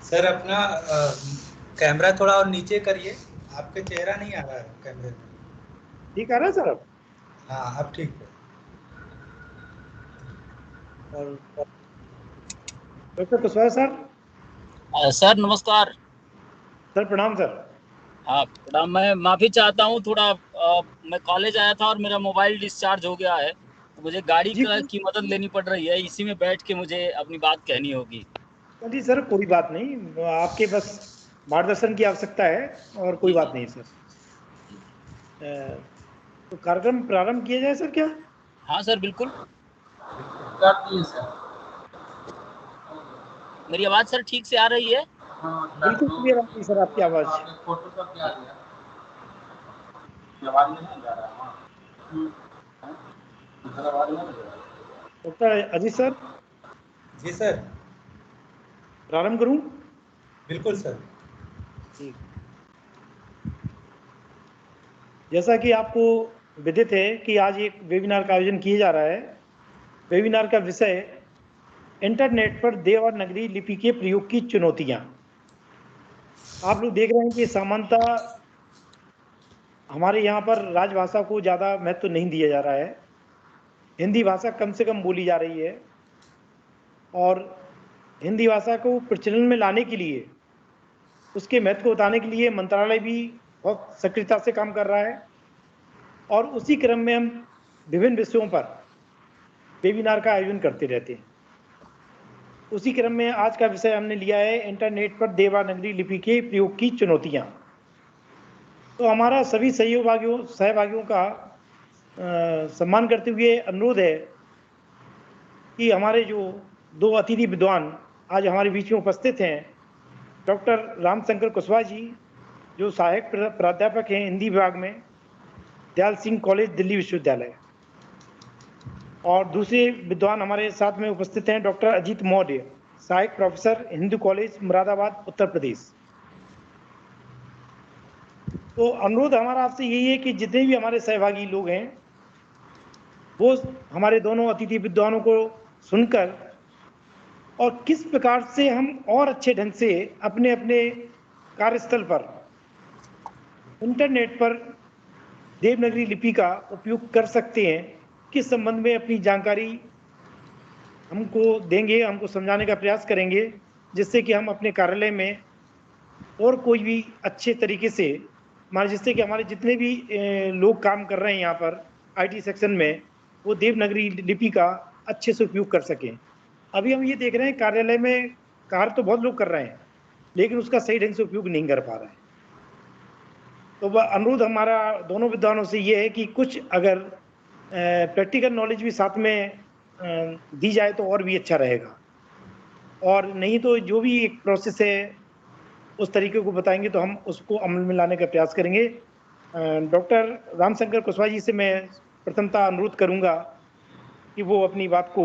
Sir अपना camera थोड़ा और नीचे करिए, आपके चेहरा नहीं आ रहा है कैमरे में। ठीक आ रहा है सर अब? हाँ अब ठीक है। और डॉक्टर कुशवाहा सर। सर नमस्कार। सर प्रणाम सर। हाँ प्रणाम। मैं माफ़ी चाहता हूँ, थोड़ा मैं कॉलेज आया था और मेरा मोबाइल डिस्चार्ज हो गया है, तो मुझे गाड़ी जी की मदद लेनी पड़ रही है। इसी में बैठ के मुझे अपनी बात कहनी होगी। जी सर, कोई बात नहीं, आपके बस मार्गदर्शन की आवश्यकता है और कोई जी बात जी नहीं सर। तो कार्यक्रम प्रारंभ किया जाए सर क्या? हाँ सर बिल्कुल। कर दिए सर। मेरी आवाज़ सर ठीक से आ रही है? बिल्कुल क्लियर आ रही सर आपकी आवाज़। फोटो का क्या दिया? आवाज नहीं जा रहा है। इधर आवाज नहीं जा रहा। डॉक्टर अजीत सर, जी सर। प्रारंभ करूं? बिल्कुल सर। ठीक। जैसा कि आपको विदित है कि आज एक वेबिनार का आयोजन किया जा रहा है। वेबिनार का विषय इंटरनेट पर देवनागरी लिपि के प्रयोग की चुनौतियां। आप लोग देख रहे हैं कि सामान्यतः हमारे यहाँ पर राजभाषा को ज़्यादा महत्व नहीं दिया जा रहा है। हिंदी भाषा कम से कम बोली जा रही है और हिंदी भाषा को प्रचलन में लाने के लिए, उसके महत्व को बताने के लिए मंत्रालय भी बहुत सक्रियता से काम कर रहा है और उसी क्रम में हम विभिन्न विषयों पर वेबिनार का आयोजन करते रहते हैं। उसी क्रम में आज का विषय हमने लिया है इंटरनेट पर देवनागरी लिपि के प्रयोग की चुनौतियां। तो हमारा सभी सहभागियों का सम्मान करते हुए अनुरोध है कि हमारे जो दो अतिथि विद्वान आज हमारे बीच में उपस्थित हैं, डॉक्टर रामशंकर कुशवाहा जी, जो सहायक प्राध्यापक हैं हिंदी विभाग में, दयाल सिंह कॉलेज दिल्ली विश्वविद्यालय, और दूसरे विद्वान हमारे साथ में उपस्थित हैं डॉक्टर अजीत मौर्य, सहायक प्रोफेसर हिंदू कॉलेज मुरादाबाद उत्तर प्रदेश। तो अनुरोध हमारा आपसे यही है कि जितने भी हमारे सहभागी लोग हैं वो हमारे दोनों अतिथि विद्वानों को सुनकर और किस प्रकार से हम और अच्छे ढंग से अपने अपने कार्यस्थल पर इंटरनेट पर देवनागरी लिपि का उपयोग कर सकते हैं, किस संबंध में अपनी जानकारी हमको देंगे, हमको समझाने का प्रयास करेंगे, जिससे कि हम अपने कार्यालय में और कोई भी अच्छे तरीके से जिससे कि हमारे जितने भी लोग काम कर रहे हैं यहाँ पर आईटी सेक्शन में, वो देवनागरी लिपि का अच्छे से उपयोग कर सकें। अभी हम ये देख रहे हैं कार्यालय में कार्य तो बहुत लोग कर रहे हैं लेकिन उसका सही ढंग से उपयोग नहीं कर पा रहे हैं। तो वह अनुरोध हमारा दोनों विद्वानों से ये है कि कुछ अगर प्रैक्टिकल नॉलेज भी साथ में दी जाए तो और भी अच्छा रहेगा, और नहीं तो जो भी एक प्रोसेस है उस तरीके को बताएंगे तो हम उसको अमल में लाने का प्रयास करेंगे। डॉक्टर रामशंकर कुशवाहा जी से मैं प्रथमतः अनुरोध करूंगा कि वो अपनी बात को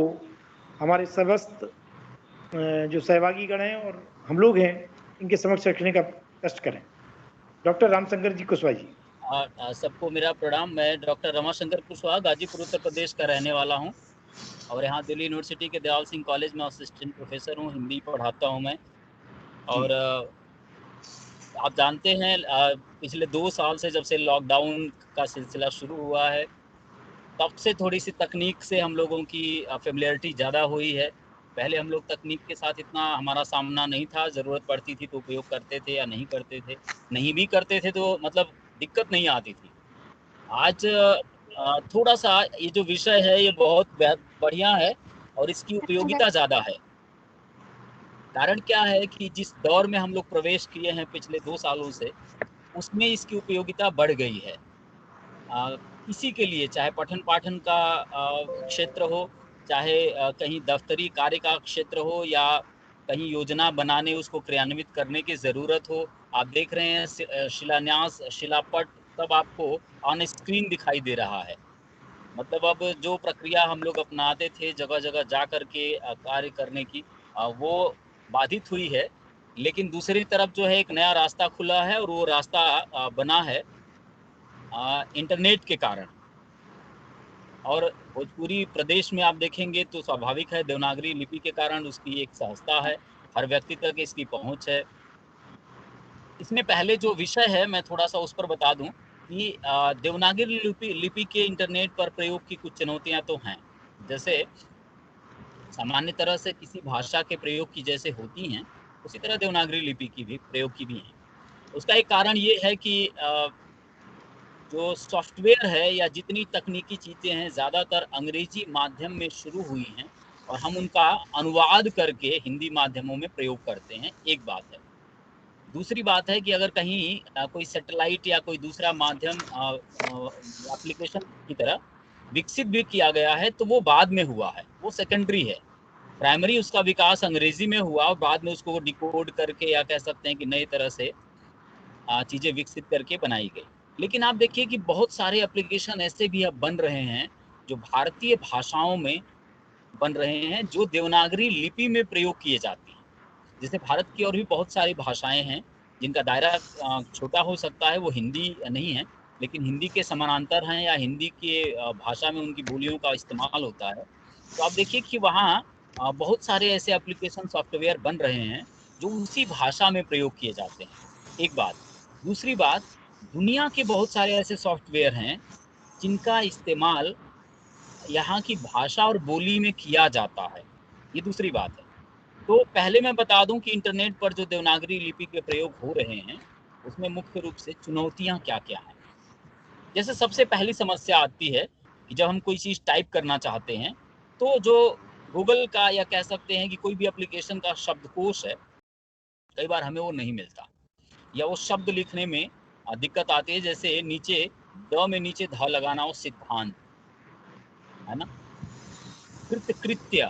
हमारे समस्त जो सहभागी गण हैं और हम लोग हैं इनके समक्ष रखने का कष्ट करें। डॉक्टर रामशंकर जी कुशवाहा जी। सबको मेरा प्रणाम। मैं डॉक्टर रमाशंकर कुशवाहा गाजीपुर उत्तर प्रदेश का रहने वाला हूँ और यहाँ दिल्ली यूनिवर्सिटी के दयाल सिंह कॉलेज में असिस्टेंट प्रोफेसर हूँ, हिंदी पढ़ाता हूँ मैं। और आप जानते हैं पिछले 2 साल से जब से लॉकडाउन का सिलसिला शुरू हुआ है तब से थोड़ी सी तकनीक से हम लोगों की फेमिलियरिटी ज़्यादा हुई है। पहले हम लोग तकनीक के साथ इतना हमारा सामना नहीं था, ज़रूरत पड़ती थी तो उपयोग करते थे या नहीं करते थे, नहीं भी करते थे तो मतलब दिक्कत नहीं आती थी। आज थोड़ा सा ये जो विषय है ये बहुत बढ़िया है और इसकी उपयोगिता ज़्यादा है। कारण क्या है कि जिस दौर में हम लोग प्रवेश किए हैं पिछले 2 सालों से, उसमें इसकी उपयोगिता बढ़ गई है। किसी के लिए चाहे पठन-पाठन का क्षेत्र हो, चाहे कहीं दफ्तरी कार्य का क्षेत्र हो या कहीं योजना बनाने उसको क्रियान्वित करने की ज़रूरत हो। आप देख रहे हैं शिलान्यास, शिलापट सब आपको ऑन स्क्रीन दिखाई दे रहा है। मतलब अब जो प्रक्रिया हम लोग अपनाते थे जगह-जगह जा कर के कार्य करने की, वो बाधित हुई है। लेकिन दूसरी तरफ जो है एक नया रास्ता खुला है और वो रास्ता बना है इंटरनेट के कारण। और भोजपुरी प्रदेश में आप देखेंगे तो स्वाभाविक है देवनागरी लिपि के कारण उसकी एक सहजता है, हर व्यक्ति तक इसकी पहुंच है। इसमें पहले जो विषय है मैं थोड़ा सा उस पर बता दूं कि देवनागरी लिपि के इंटरनेट पर प्रयोग की कुछ चुनौतियां तो हैं। जैसे सामान्य तरह से किसी भाषा के प्रयोग की जैसे होती हैं, उसी तरह देवनागरी लिपि की भी प्रयोग की भी हैं। उसका एक कारण ये है कि जो सॉफ्टवेयर है या जितनी तकनीकी चीज़ें हैं ज़्यादातर अंग्रेजी माध्यम में शुरू हुई हैं और हम उनका अनुवाद करके हिंदी माध्यमों में प्रयोग करते हैं, एक बात है। दूसरी बात है कि अगर कहीं कोई सैटेलाइट या कोई दूसरा माध्यम एप्लीकेशन की तरह विकसित भी किया गया है तो वो बाद में हुआ है, वो सेकेंडरी है। प्राइमरी उसका विकास अंग्रेजी में हुआ और बाद में उसको डिकोड करके या कह सकते हैं कि नई तरह से चीज़ें विकसित करके बनाई गई। लेकिन आप देखिए कि बहुत सारे एप्लीकेशन ऐसे भी अब बन रहे हैं जो भारतीय भाषाओं में बन रहे हैं, जो देवनागरी लिपि में प्रयोग किए जाते हैं। जैसे भारत की और भी बहुत सारी भाषाएं हैं जिनका दायरा छोटा हो सकता है, वो हिंदी नहीं है, लेकिन हिंदी के समानांतर हैं या हिंदी के भाषा में उनकी बोलियों का इस्तेमाल होता है। तो आप देखिए कि वहाँ बहुत सारे ऐसे एप्लीकेशन सॉफ्टवेयर बन रहे हैं जो उसी भाषा में प्रयोग किए जाते हैं, एक बात। दूसरी बात, दुनिया के बहुत सारे ऐसे सॉफ्टवेयर हैं जिनका इस्तेमाल यहाँ की भाषा और बोली में किया जाता है, ये दूसरी बात है। तो पहले मैं बता दूं कि इंटरनेट पर जो देवनागरी लिपि के प्रयोग हो रहे हैं उसमें मुख्य रूप से चुनौतियां क्या-क्या हैं। जैसे सबसे पहली समस्या आती है कि जब हम कोई चीज़ टाइप करना चाहते हैं तो जो गूगल का या कह सकते हैं कि कोई भी एप्लीकेशन का शब्दकोश है, कई बार हमें वो नहीं मिलता या वो शब्द लिखने में दिक्कत आती है। जैसे नीचे द में नीचे ध लगाना, वो सिद्धांत है ना, कृत्य,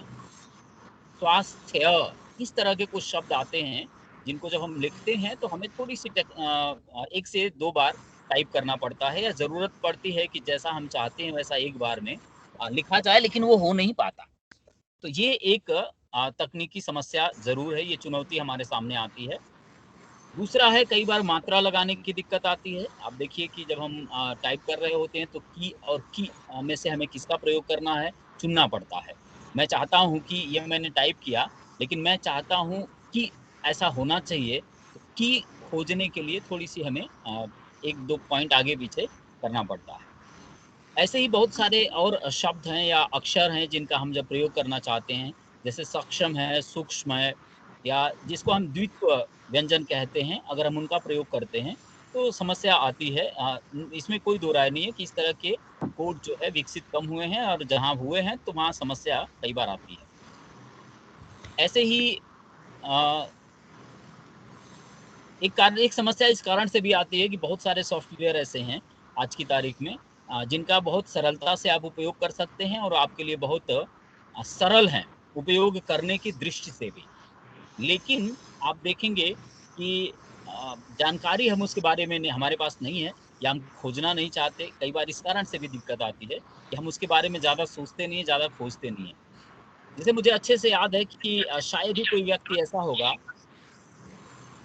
स्वास्थ्य, इस तरह के कुछ शब्द आते हैं जिनको जब हम लिखते हैं तो हमें थोड़ी सी एक से दो बार टाइप करना पड़ता है या ज़रूरत पड़ती है कि जैसा हम चाहते हैं वैसा एक बार में लिखा जाए, लेकिन वो हो नहीं पाता। तो ये एक तकनीकी समस्या ज़रूर है, ये चुनौती हमारे सामने आती है। दूसरा है, कई बार मात्रा लगाने की दिक्कत आती है। आप देखिए कि जब हम टाइप कर रहे होते हैं तो की और की में से हमें किसका प्रयोग करना है, चुनना पड़ता है। मैं चाहता हूँ कि ये मैंने टाइप किया, लेकिन मैं चाहता हूँ कि ऐसा होना चाहिए, तो की खोजने के लिए थोड़ी-सी हमें 1-2 पॉइंट आगे-पीछे करना पड़ता है। ऐसे ही बहुत सारे और शब्द हैं या अक्षर हैं जिनका हम जब प्रयोग करना चाहते हैं, जैसे सक्षम है, सूक्ष्म है या जिसको हम द्वित्व व्यंजन कहते हैं, अगर हम उनका प्रयोग करते हैं तो समस्या आती है। इसमें कोई दो राय नहीं है कि इस तरह के कोड जो है विकसित कम हुए हैं और जहाँ हुए हैं तो वहाँ समस्या कई बार आती है। ऐसे ही अ, एक समस्या इस कारण से भी आती है कि बहुत सारे सॉफ्टवेयर ऐसे हैं आज की तारीख में जिनका बहुत सरलता से आप उपयोग कर सकते हैं और आपके लिए बहुत सरल हैं उपयोग करने की दृष्टि से भी। लेकिन आप देखेंगे कि जानकारी हम उसके बारे में हमारे पास नहीं है या हम खोजना नहीं चाहते। कई बार इस कारण से भी दिक्कत आती है कि हम उसके बारे में ज़्यादा सोचते नहीं हैं, ज़्यादा खोजते नहीं हैं। जैसे मुझे अच्छे से याद है कि शायद ही कोई व्यक्ति ऐसा होगा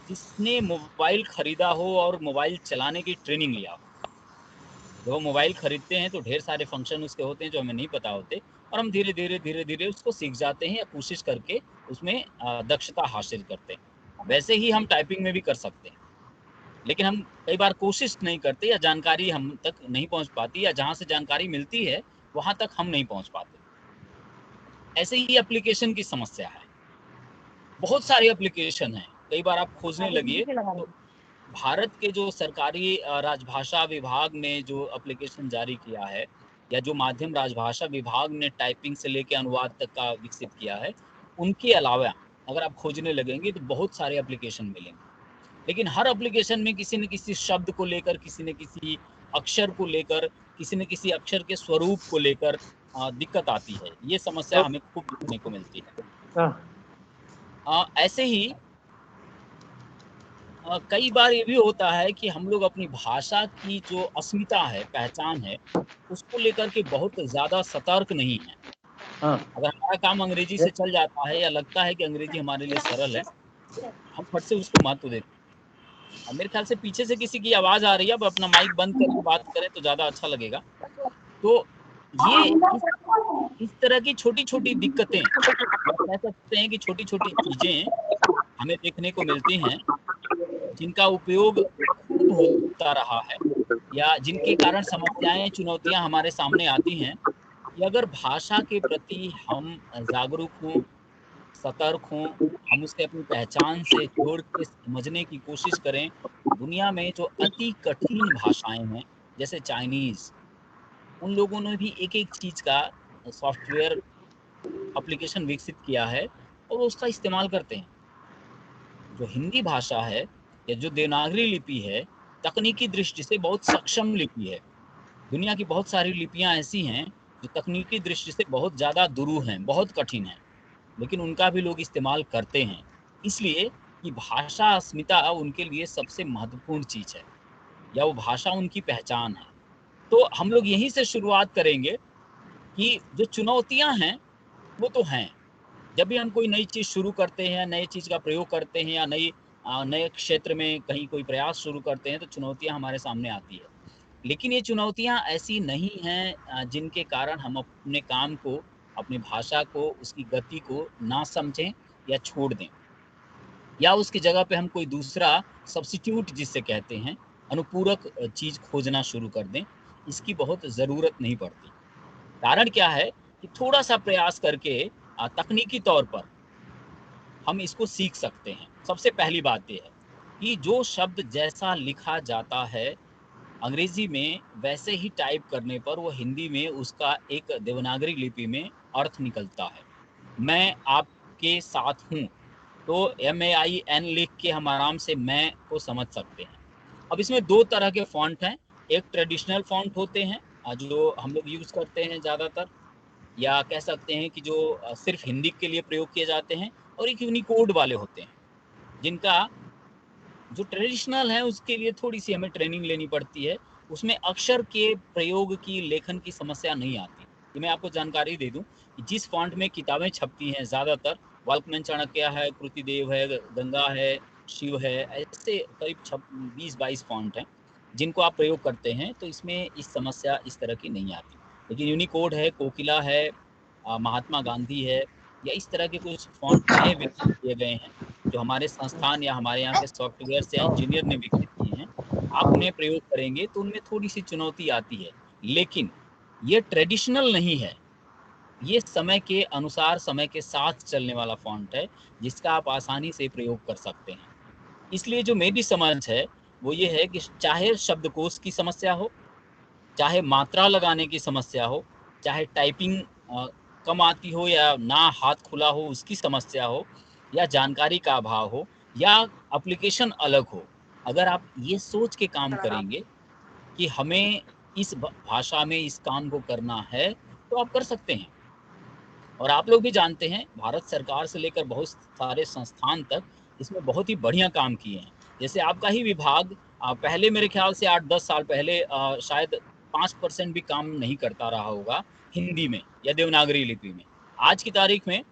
जिसने मोबाइल खरीदा हो और मोबाइल चलाने की ट्रेनिंग लिया हो। जब हम मोबाइल खरीदते हैं तो ढेर सारे फंक्शन उसके होते हैं जो हमें नहीं पता होते और हम धीरे-धीरे उसको सीख जाते हैं या कोशिश करके उसमें दक्षता हासिल करते हैं। वैसे ही हम टाइपिंग में भी कर सकते हैं, लेकिन हम कई बार कोशिश नहीं करते या जानकारी हम तक नहीं पहुँच पाती या जहाँ से जानकारी मिलती है, वहाँ तक हम नहीं पहुँच पाते। ऐसे ही एप्लीकेशन की समस्या है। बहुत सारे एप्लीकेशन हैं, कई बार आप खोजने लगिए तो भारत के जो सरकारी राजभाषा विभाग ने जो एप्लीकेशन जारी किया है या जो माध्यम राजभाषा विभाग ने टाइपिंग से लेके अनुवाद तक का विकसित किया है, उनके अलावा अगर आप खोजने लगेंगे तो बहुत सारे एप्लीकेशन मिलेंगे। लेकिन हर एप्लीकेशन में किसी न किसी शब्द को लेकर, किसी न किसी अक्षर को लेकर, किसी न किसी अक्षर के स्वरूप को लेकर दिक्कत आती है। ये समस्या हमें खूब देखने को मिलती है। ऐसे ही कई बार ये भी होता है कि हम लोग अपनी भाषा की जो अस्मिता है, पहचान है, उसको लेकर के बहुत ज़्यादा सतर्क नहीं हैं। अगर हमारा काम अंग्रेजी से चल जाता है या लगता है कि अंग्रेजी हमारे लिए सरल है, तो हम फट से उसको महत्व देते हैं। मेरे ख़्याल से पीछे से किसी की आवाज़ आ रही है, अब अपना माइक बंद करके बात करें तो ज़्यादा अच्छा लगेगा। तो ये इस तरह की छोटी-छोटी दिक्कतें या कह सकते हैं कि छोटी-छोटी चीज़ें हमें देखने को मिलती हैं, जिनका उपयोग खूब होता रहा है या जिनके कारण समस्याएं, चुनौतियां हमारे सामने आती हैं, कि अगर भाषा के प्रति हम जागरूक हों, सतर्क हों, हम उसे अपनी पहचान से जोड़ के समझने की कोशिश करें। दुनिया में जो अति कठिन भाषाएं हैं, जैसे चाइनीज, उन लोगों ने भी एक एक चीज का सॉफ्टवेयर एप्लीकेशन विकसित किया है और उसका इस्तेमाल करते हैं। जो हिंदी भाषा है या जो देवनागरी लिपि है, तकनीकी दृष्टि से बहुत सक्षम लिपि है। दुनिया की बहुत सारी लिपियां ऐसी हैं जो तकनीकी दृष्टि से बहुत ज़्यादा दुरूह हैं, बहुत कठिन हैं, लेकिन उनका भी लोग इस्तेमाल करते हैं। इसलिए कि भाषा अस्मिता उनके लिए सबसे महत्वपूर्ण चीज़ है, या वो भाषा उनकी पहचान है। तो हम लोग यहीं से शुरुआत करेंगे कि जो चुनौतियाँ हैं, वो तो हैं। जब भी हम कोई नई चीज़ शुरू करते हैं, नई चीज़ का प्रयोग करते हैं या नए क्षेत्र में कहीं कोई प्रयास शुरू करते हैं, तो चुनौतियाँ हमारे सामने आती है। लेकिन ये चुनौतियाँ ऐसी नहीं हैं जिनके कारण हम अपने काम को, अपनी भाषा को, उसकी गति को ना समझें या छोड़ दें, या उसकी जगह पे हम कोई दूसरा सब्स्टिट्यूट जिसे कहते हैं, अनुपूरक चीज़ खोजना शुरू कर दें। इसकी बहुत ज़रूरत नहीं पड़ती। कारण क्या है कि थोड़ा-सा प्रयास करके तकनीकी तौर पर हम इसको सीख सकते हैं। सबसे पहली बात ये है कि जो शब्द जैसा लिखा जाता है अंग्रेजी में, वैसे ही टाइप करने पर वो हिंदी में उसका एक देवनागरी लिपि में अर्थ निकलता है। मैं आपके साथ हूँ, तो MAIN लिख के हम आराम से मैं को समझ सकते हैं। अब इसमें 2 तरह के फ़ॉन्ट हैं। एक ट्रेडिशनल फ़ॉन्ट होते हैं जो हम लोग यूज़ करते हैं ज़्यादातर, या कह सकते हैं कि जो सिर्फ़ हिंदी के लिए प्रयोग किए जाते हैं, और एक यूनिकोड वाले होते हैं, जिनका जो ट्रेडिशनल है उसके लिए थोड़ी-सी हमें ट्रेनिंग लेनी पड़ती है। उसमें अक्षर के प्रयोग की, लेखन की समस्या नहीं आती। ये मैं आपको जानकारी दे दूँ कि जिस फ़ॉन्ट में किताबें छपती हैं ज़्यादातर, वाल्कमैन चाणक्य है, कृतिदेव है, गंगा है, शिव है, ऐसे करीब 20-22 फ़ॉन्ट हैं, जिनको आप प्रयोग करते हैं, तो इसमें इस समस्या इस तरह की नहीं आती। लेकिन यूनिकोड है, कोकिला है, महात्मा गांधी है, या इस तरह के कुछ फ़ॉन्ट नए विकसित किए गए हैं, जो हमारे संस्थान या हमारे यहाँ के सॉफ्टवेयर्स या इंजीनियर ने विकसित किए हैं। आप उन्हें प्रयोग करेंगे तो उनमें थोड़ी-सी चुनौती आती है। लेकिन ये ट्रेडिशनल नहीं है, ये समय के अनुसार, समय के साथ चलने वाला फ़ॉन्ट है, जिसका आप आसानी से प्रयोग कर सकते हैं। इसलिए जो मेरी समझ है, वो ये है कि चाहे शब्दकोश की समस्या हो, चाहे मात्रा लगाने की समस्या हो, चाहे टाइपिंग कम आती हो या ना हाथ खुला हो उसकी समस्या हो, या जानकारी का अभाव हो, या एप्लीकेशन अलग हो। अगर आप ये सोच के काम करेंगे कि हमें इस भाषा में इस काम को करना है, तो आप कर सकते हैं। और आप लोग भी जानते हैं, भारत सरकार से लेकर बहुत सारे संस्थान तक इसमें बहुत ही बढ़िया काम किए हैं। जैसे आपका ही विभाग पहले मेरे ख़्याल से 8-10 साल पहले शायद 5% भी काम नहीं करता रहा होगा हिंदी में या देवनागरी लिपि में। आज की तारीख में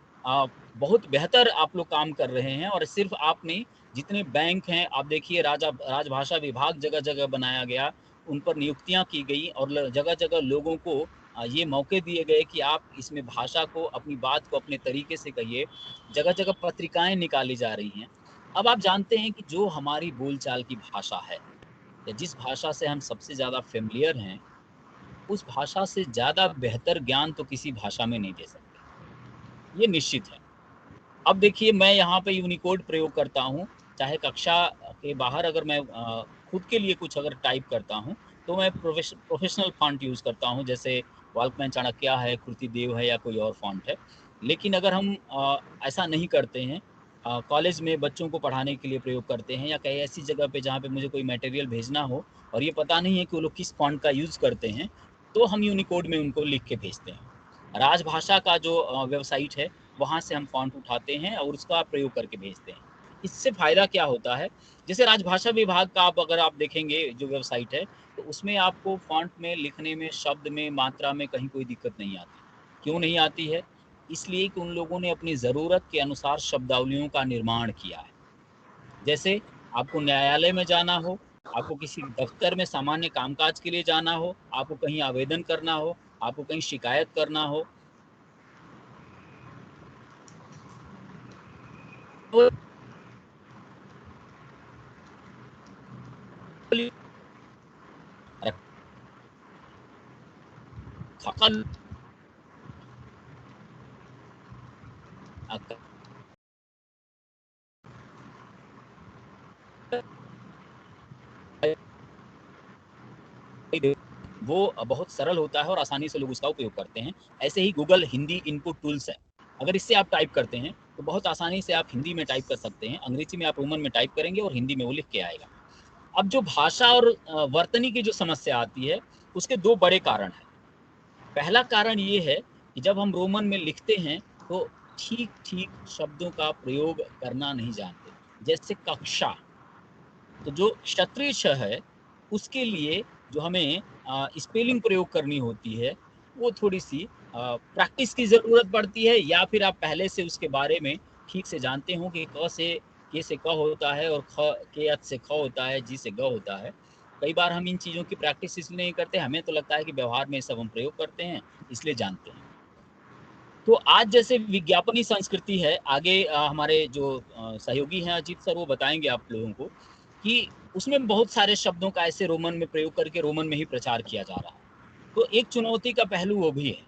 बहुत बेहतर आप लोग काम कर रहे हैं, और सिर्फ़ आप नहीं, जितने बैंक हैं, आप देखिए राजभाषा विभाग जगह-जगह बनाया गया, उन पर नियुक्तियाँ की गई, और ल जगह-जगह लोगों को ये मौके दिए गए कि आप इसमें भाषा को, अपनी बात को अपने तरीके से कहिए। जगह-जगह पत्रिकाएँ निकाली जा रही हैं। अब आप जानते हैं कि जो हमारी बोलचाल की भाषा है, या जिस भाषा से हम सबसे ज़्यादा फ़ैमिलियर हैं, उस भाषा से ज़्यादा बेहतर ज्ञान तो किसी भाषा में नहीं दे सकते। ये निश्चित है। अब देखिए, मैं यहाँ पे यूनिकोड प्रयोग करता हूँ, चाहे कक्षा के बाहर अगर मैं खुद के लिए कुछ अगर टाइप करता हूँ, तो मैं प्रोफ़ेशनल फ़ॉन्ट यूज़ करता हूँ, जैसे वाल्कमैन चाणक्य है, कृतिदेव है, या कोई और फ़ॉन्ट है। लेकिन अगर हम ऐसा नहीं करते हैं, कॉलेज में बच्चों को पढ़ाने के लिए प्रयोग करते हैं, या कहीं ऐसी जगह पे जहाँ पे मुझे कोई मटेरियल भेजना हो और ये पता नहीं है कि वो लोग किस फ़ॉन्ट का यूज़ करते हैं, तो हम यूनिकोड में उनको लिख के भेजते हैं। राजभाषा का जो वेबसाइट है, वहाँ से हम फ़ॉन्ट उठाते हैं और उसका प्रयोग करके भेजते हैं। इससे फ़ायदा क्या होता है, जैसे राजभाषा विभाग का अगर आप देखेंगे जो वेबसाइट है, तो उसमें आपको फ़ॉन्ट में, लिखने में, शब्द में, मात्रा में कहीं कोई दिक्कत नहीं आती। क्यों नहीं आती है? इसलिए कि उन लोगों ने अपनी ज़रूरत के अनुसार शब्दावलियों का निर्माण किया है। जैसे आपको न्यायालय में जाना हो, आपको किसी दफ़्तर में सामान्य कामकाज के लिए जाना हो, आपको कहीं आवेदन करना हो, आपको कहीं शिकायत करना हो, तो फ़क़त वो बहुत सरल होता है और आसानी से लोग उसका उपयोग करते हैं। ऐसे ही गूगल हिंदी इनपुट टूल्स है। अगर इससे आप टाइप करते हैं तो बहुत आसानी से आप हिंदी में टाइप कर सकते हैं। अंग्रेजी में आप रोमन में टाइप करेंगे और हिंदी में वो लिख के आएगा। अब जो भाषा और वर्तनी की जो समस्या आती है, उसके 2 बड़े कारण हैं। पहला कारण ये है कि जब हम रोमन में लिखते हैं तो ठीक-ठीक शब्दों का प्रयोग करना नहीं जानते। जैसे कक्षा, तो जो क्षत्रिय ष है, उसके लिए जो हमें स्पेलिंग प्रयोग करनी होती है, वो थोड़ी-सी प्रैक्टिस की ज़रूरत पड़ती है, या फिर आप पहले से उसके बारे में ठीक से जानते हो कि क से के से क होता है और ख के अच से ख होता है, जी से ग होता है। कई बार हम इन चीज़ों की प्रैक्टिस इसलिए नहीं करते, हमें तो लगता है कि व्यवहार में ये सब हम प्रयोग करते हैं, इसलिए जानते हैं। तो आज जैसे विज्ञापनी संस्कृति है, आगे हमारे जो सहयोगी हैं अजीत सर, वो बताएँगे आप लोगों को कि उसमें बहुत सारे शब्दों का ऐसे रोमन में प्रयोग करके रोमन में ही प्रचार किया जा रहा है। तो एक चुनौती का पहलू वो भी है।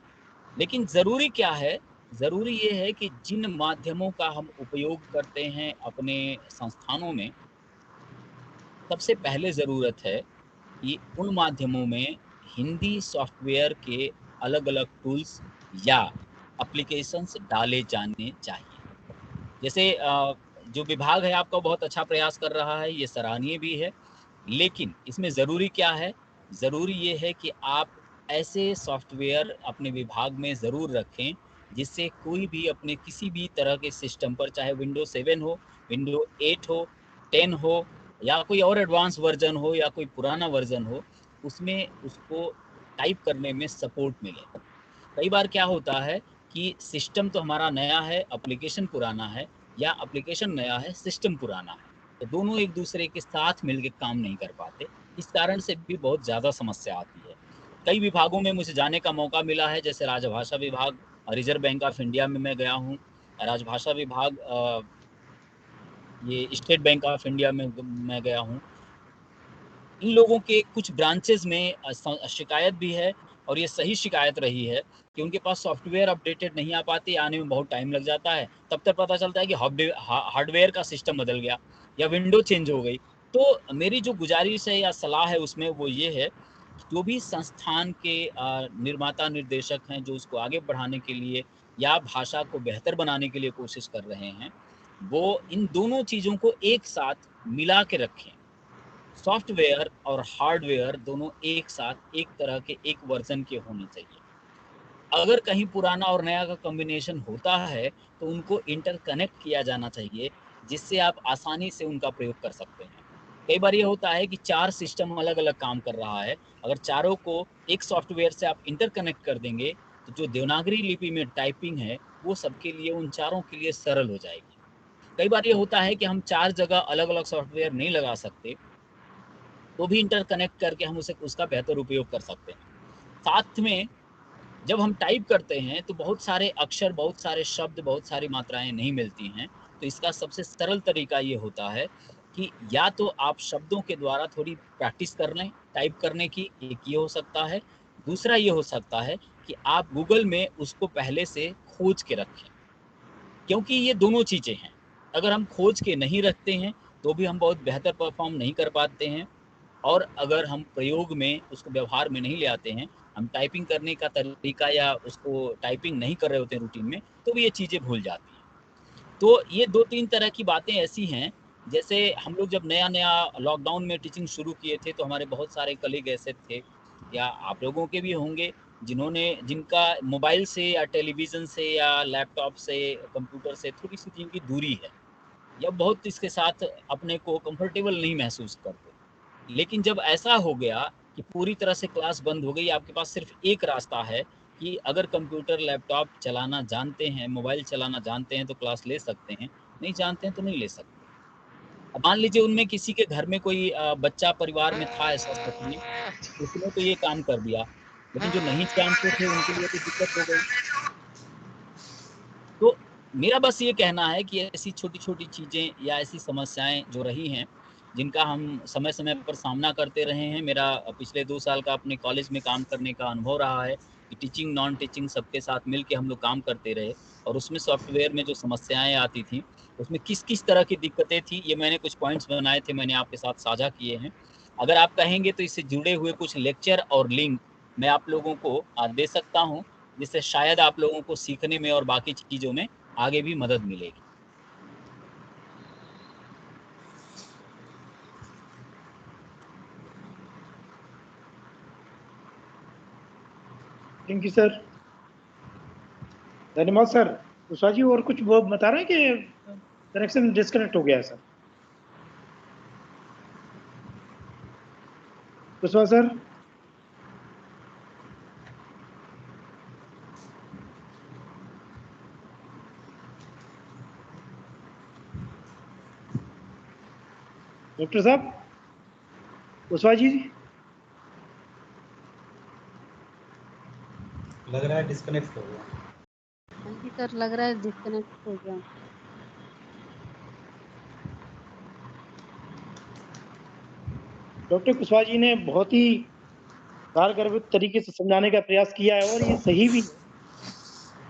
लेकिन ज़रूरी क्या है? ज़रूरी ये है कि जिन माध्यमों का हम उपयोग करते हैं अपने संस्थानों में, सबसे पहले ज़रूरत है कि उन माध्यमों में हिंदी सॉफ्टवेयर के अलग-अलग टूल्स या एप्लीकेशंस डाले जाने चाहिए। जैसे जो विभाग है आपका बहुत अच्छा प्रयास कर रहा है, ये सराहनीय भी है। लेकिन इसमें ज़रूरी क्या है? ज़रूरी ये है कि आप ऐसे सॉफ्टवेयर अपने विभाग में ज़रूर रखें, जिससे कोई भी अपने किसी भी तरह के सिस्टम पर, चाहे विंडोज़ 7 हो, विंडो 8 हो, 10 हो, या कोई और एडवांस वर्ज़न हो या कोई पुराना वर्ज़न हो, उसमें उसको टाइप करने में सपोर्ट मिले। कई बार क्या होता है कि सिस्टम तो हमारा नया है, एप्लीकेशन पुराना है, या एप्लीकेशन नया है, सिस्टम पुराना है। तो दोनों एक-दूसरे के साथ मिलके काम नहीं कर पाते। इस कारण से भी बहुत ज़्यादा समस्या आती है। कई विभागों में मुझे जाने का मौका मिला है, जैसे राजभाषा विभाग, रिज़र्व बैंक ऑफ इंडिया में मैं गया हूँ। राजभाषा विभाग ये स्टेट बैंक ऑफ इंडिया में मैं गया हूँ। इन लोगों के कुछ ब्रांचेज़ में शिकायत भी है, और ये सही शिकायत रही है कि उनके पास सॉफ्टवेयर अपडेटेड नहीं आ पाती, आने में बहुत टाइम लग जाता है। तब तक पता चलता है कि हार्डवेयर का सिस्टम बदल गया या विंडो चेंज हो गई। तो मेरी जो गुज़ारिश है या सलाह है उसमें वो ये है, जो भी संस्थान के निर्माता निर्देशक हैं जो उसको आगे बढ़ाने के लिए या भाषा को बेहतर बनाने के लिए कोशिश कर रहे हैं, वो इन दोनों चीज़ों को एक साथ मिला के रखें। सॉफ्टवेयर और हार्डवेयर दोनों एक साथ एक तरह के एक वर्ज़न के होने चाहिए। अगर कहीं पुराना और नया का कॉम्बिनेशन होता है, तो उनको इंटरकनेक्ट किया जाना चाहिए, जिससे आप आसानी से उनका प्रयोग कर सकते हैं। कई बार ये होता है कि 4 सिस्टम अलग-अलग काम कर रहा है, अगर चारों को एक सॉफ्टवेयर से आप इंटरकनेक्ट कर देंगे, तो जो देवनागरी लिपि में टाइपिंग है, वो सबके लिए, उन चारों के लिए सरल हो जाएगी। कई बार ये होता है कि हम 4 जगह अलग-अलग सॉफ्टवेयर नहीं लगा सकते, तो भी इंटरकनेक्ट करके हम उसे उसका बेहतर उपयोग कर सकते हैं। साथ में जब हम टाइप करते हैं तो बहुत सारे अक्षर, बहुत सारे शब्द, बहुत सारी मात्राएँ नहीं मिलती हैं। तो इसका सबसे सरल तरीका ये होता है कि या तो आप शब्दों के द्वारा थोड़ी प्रैक्टिस कर लें टाइप करने की, एक ये हो सकता है। दूसरा ये हो सकता है कि आप गूगल में उसको पहले से खोज के रखें। क्योंकि ये दोनों चीज़ें हैं। अगर हम खोज के नहीं रखते हैं, तो भी हम बहुत बेहतर परफ़ॉर्म नहीं कर पाते हैं, और अगर हम प्रयोग में उसको व्यवहार में नहीं ले आते हैं, हम टाइपिंग करने का तरीका या उसको टाइपिंग नहीं कर रहे होते हैं रूटीन में, तो भी ये चीज़ें भूल जाती हैं। तो ये 2-3 तरह की बातें ऐसी हैं, जैसे हम लोग जब नया-नया लॉकडाउन में टीचिंग शुरू किए थे, तो हमारे बहुत सारे कलीग ऐसे थे, या आप लोगों के भी होंगे, जिनका मोबाइल से या टेलीविज़न से या लैपटॉप से, कंप्यूटर से थोड़ी-सी जिनकी दूरी है, या बहुत इसके साथ अपने को कंफर्टेबल नहीं महसूस करते। लेकिन जब ऐसा हो गया कि पूरी तरह से क्लास बंद हो गई, आपके पास सिर्फ़ एक रास्ता है कि अगर कंप्यूटर, लैपटॉप चलाना जानते हैं, मोबाइल चलाना जानते हैं तो क्लास ले सकते हैं, नहीं जानते हैं तो नहीं ले सकते। अब मान लीजिए उनमें किसी के घर में कोई बच्चा परिवार में था ऐसा सच में, उसने तो ये काम कर दिया, लेकिन जो नहीं जानते थे उनके लिए तो दिक्कत हो गई। तो मेरा बस ये कहना है कि ऐसी छोटी-छोटी चीज़ें या ऐसी समस्याएँ जो रही हैं, जिनका हम समय-समय पर सामना करते रहे हैं। मेरा पिछले 2 साल का अपने कॉलेज में काम करने का अनुभव रहा है। कि टीचिंग नॉन टीचिंग सबके साथ मिल के हम लोग काम करते रहे, और उसमें सॉफ्टवेयर में जो समस्याएं आती थी उसमें किस किस तरह की दिक्कतें थी, ये मैंने कुछ पॉइंट्स बनाए थे, मैंने आपके साथ साझा किए हैं। अगर आप कहेंगे तो इससे जुड़े हुए कुछ लेक्चर और लिंक मैं आप लोगों को दे सकता हूं, जिससे शायद आप लोगों को सीखने में और बाकी चीज़ों में आगे भी मदद मिलेगी। थैंक यू सर, धन्यवाद सर। कुशवाहा जी और कुछ वो बता रहे हैं कि कनेक्शन डिस्कनेक्ट हो गया है सर? कुशवाहा सर? डॉक्टर साहब, कुशवाहा जी? लग रहा है डिस्कनेक्ट हो गया। हाँ जी सर, लग रहा है डिस्कनेक्ट हो गया। डॉक्टर कुशवाहा जी ने बहुत ही कारगर तरीके से समझाने का प्रयास किया है, और ये सही भी है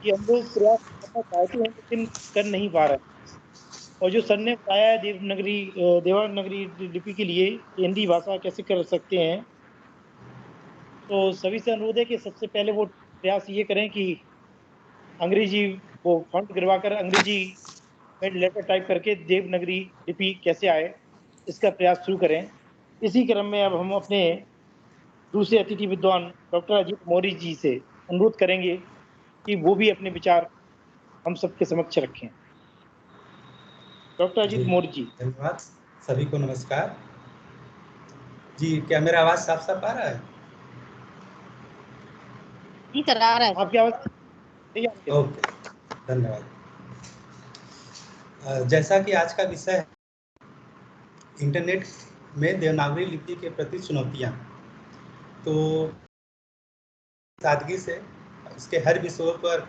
कि हम लोग प्रयास करना चाहते हैं लेकिन कर नहीं पा रहे हैं। और जो सर ने बताया है देवनागरी लिपि के लिए हिंदी भाषा कैसे कर सकते हैं, तो सभी से अनुरोध है कि सबसे पहले वो प्रयास ये करें कि अंग्रेजी वो फॉन्ट गिरवाकर अंग्रेजी में लेटर टाइप करके देवनागरी लिपि कैसे आए, इसका प्रयास शुरू करें। इसी क्रम में अब हम अपने दूसरे अतिथि विद्वान डॉक्टर अजीत मौर्य जी से अनुरोध करेंगे कि वो भी अपने विचार हम सबके समक्ष रखें। डॉक्टर जी अजीत मौर्य जी। धन्यवाद, सभी को नमस्कार जी। क्या मेरा आवाज साफ साफ आ रहा है? जी सर, आ रहा है सर। आपकी आवाज सही आ रही है? ओके, धन्यवाद। जैसा कि आज का विषय है इंटरनेट में देवनागरी लिपि के प्रति चुनौतियाँ, तो सादगी से इसके हर विषयों पर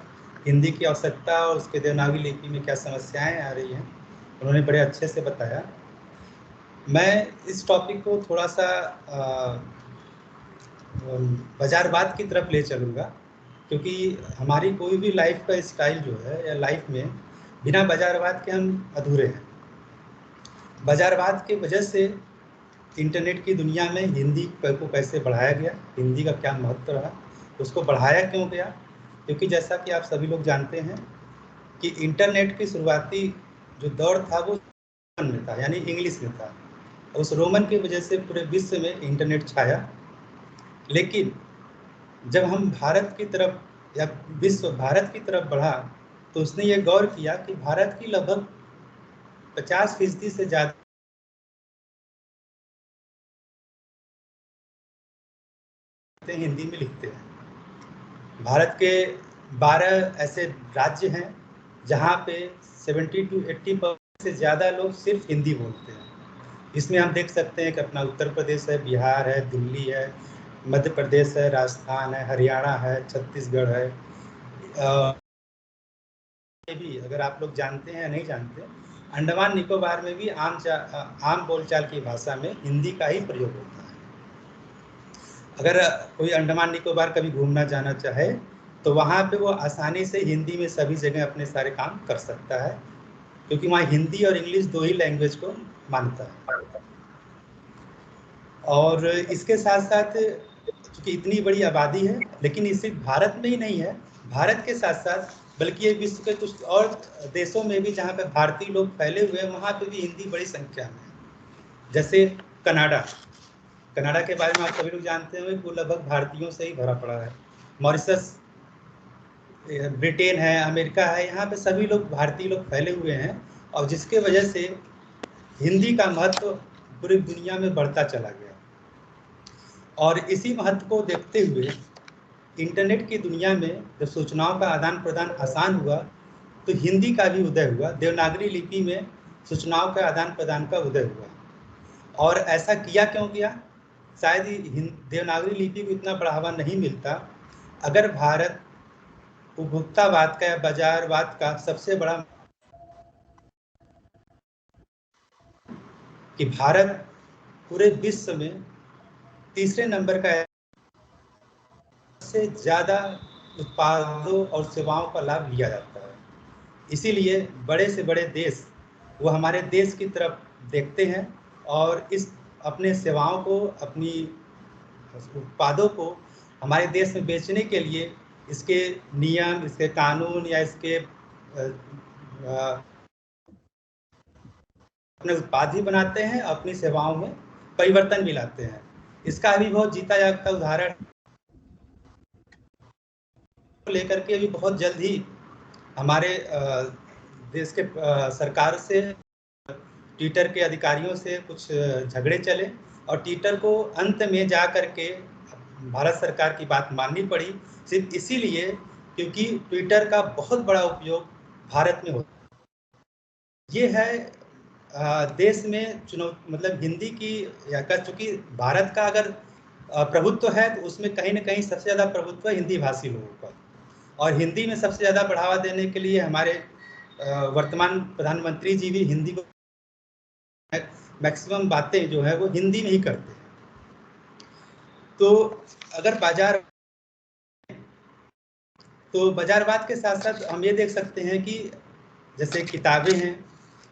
हिंदी की आवश्यकता और उसके देवनागरी लिपि में क्या समस्याएं आ रही हैं, उन्होंने बड़े अच्छे से बताया। मैं इस टॉपिक को थोड़ा सा बाजारवाद की तरफ ले चलूँगा, क्योंकि हमारी कोई भी लाइफ का स्टाइल जो है या लाइफ में बिना बाजारवाद के हम अधूरे हैं। बाजारवाद की वजह से इंटरनेट की दुनिया में हिंदी को कैसे बढ़ाया गया, हिंदी का क्या महत्व रहा, उसको बढ़ाया क्यों गया? क्योंकि जैसा कि आप सभी लोग जानते हैं कि इंटरनेट की शुरुआती जो दौर था वो रोमन में था, यानी इंग्लिश में था। उस रोमन की वजह से पूरे विश्व में इंटरनेट छाया। लेकिन जब हम भारत की तरफ या विश्व भारत की तरफ बढ़ा, तो उसने ये गौर किया कि भारत की लगभग 50% से ज़्यादा हिंदी में लिखते हैं। भारत के 12 ऐसे राज्य हैं जहाँ पे 70 to 80% से ज़्यादा लोग सिर्फ हिंदी बोलते हैं। इसमें हम देख सकते हैं कि अपना उत्तर प्रदेश है, बिहार है, दिल्ली है, मध्य प्रदेश है, राजस्थान है, हरियाणा है, छत्तीसगढ़ है। भी अगर आप लोग जानते हैं या नहीं जानते, अंडमान निकोबार में भी आम बोलचाल की भाषा में हिंदी का ही प्रयोग होता है। अगर कोई अंडमान निकोबार कभी घूमना जाना चाहे तो वहाँ पे वो आसानी से हिंदी में सभी जगह अपने सारे काम कर सकता है, क्योंकि वहाँ हिंदी और इंग्लिश दो ही लैंग्वेज को मानता है। और इसके साथ साथ चूँकि इतनी बड़ी आबादी है, लेकिन ये सिर्फ भारत में ही नहीं है, भारत के साथ साथ बल्कि ये विश्व के कुछ और देशों में भी जहाँ पे भारतीय लोग फैले हुए हैं, वहाँ पे भी हिंदी बड़ी संख्या में है। जैसे कनाडा के बारे में आप सभी लोग जानते होंगे, वो लगभग भारतीयों से ही भरा पड़ा है। मॉरिशस, ब्रिटेन है, अमेरिका है, यहाँ पे सभी लोग भारतीय लोग फैले हुए हैं, और जिसके वजह से हिंदी का महत्व पूरी दुनिया में बढ़ता चला गया। और इसी महत्व को देखते हुए इंटरनेट की दुनिया में जब सूचनाओं का आदान प्रदान आसान हुआ, तो हिंदी का भी उदय हुआ, देवनागरी लिपि में सूचनाओं के आदान प्रदान का उदय हुआ। और ऐसा किया क्यों गया? शायद देवनागरी लिपि को इतना बढ़ावा नहीं मिलता अगर भारत उपभोक्तावाद का या बाजारवाद का सबसे बड़ा कि भारत पूरे विश्व में तीसरे नंबर का सबसे ज़्यादा उत्पादों और सेवाओं का लाभ लिया जाता है। इसीलिए बड़े से बड़े देश वो हमारे देश की तरफ देखते हैं और इस अपने सेवाओं को, अपनी उत्पादों को हमारे देश में बेचने के लिए इसके नियम, इसके कानून या इसके अपने उत्पाद भी बनाते हैं, अपनी सेवाओं में परिवर्तन भी लाते हैं। इसका अभी बहुत जीता जागता उदाहरण लेकर के अभी बहुत जल्द ही हमारे देश के सरकार से, ट्विटर के अधिकारियों से कुछ झगड़े चले और ट्विटर को अंत में जा करके भारत सरकार की बात माननी पड़ी, सिर्फ इसीलिए क्योंकि ट्विटर का बहुत बड़ा उपयोग भारत में होता है। ये है देश में मतलब हिंदी की, या कह चूँकि भारत का अगर प्रभुत्व है तो उसमें कहीं न कहीं सबसे ज़्यादा प्रभुत्व हिंदी भाषी लोगों का, और हिंदी में सबसे ज़्यादा बढ़ावा देने के लिए हमारे वर्तमान प्रधानमंत्री जी भी हिंदी को मैक्सिमम बातें जो है वो हिंदी में ही करते हैं। तो अगर बाजारवाद के साथ साथ हम ये देख सकते हैं कि जैसे किताबें हैं,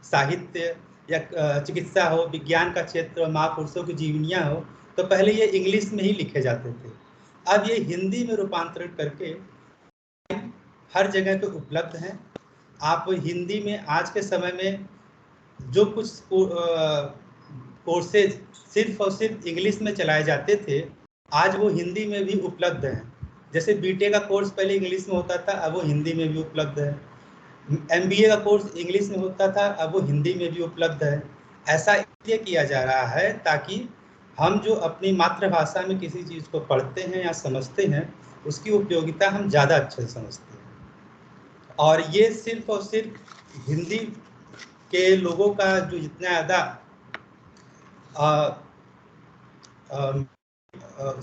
साहित्य या चिकित्सा हो, विज्ञान का क्षेत्र, महापुरुषों की जीवनियाँ हो, तो पहले ये इंग्लिश में ही लिखे जाते थे। अब ये हिंदी में रूपांतरित करके हर जगह पे उपलब्ध हैं। आप हिंदी में आज के समय में जो कुछ कोर्सेज सिर्फ और सिर्फ इंग्लिश में चलाए जाते थे, आज वो हिंदी में भी उपलब्ध हैं। जैसे बीटेक का कोर्स पहले इंग्लिश में होता था, अब वो हिंदी में भी उपलब्ध है। एमबीए का कोर्स इंग्लिश में होता था, अब वो हिंदी में भी उपलब्ध है। ऐसा इसलिए किया जा रहा है ताकि हम जो अपनी मातृभाषा में किसी चीज़ को पढ़ते हैं या समझते हैं, उसकी उपयोगिता हम ज़्यादा अच्छे से समझते हैं। और ये सिर्फ और सिर्फ हिंदी के लोगों का जो जितना ज़्यादा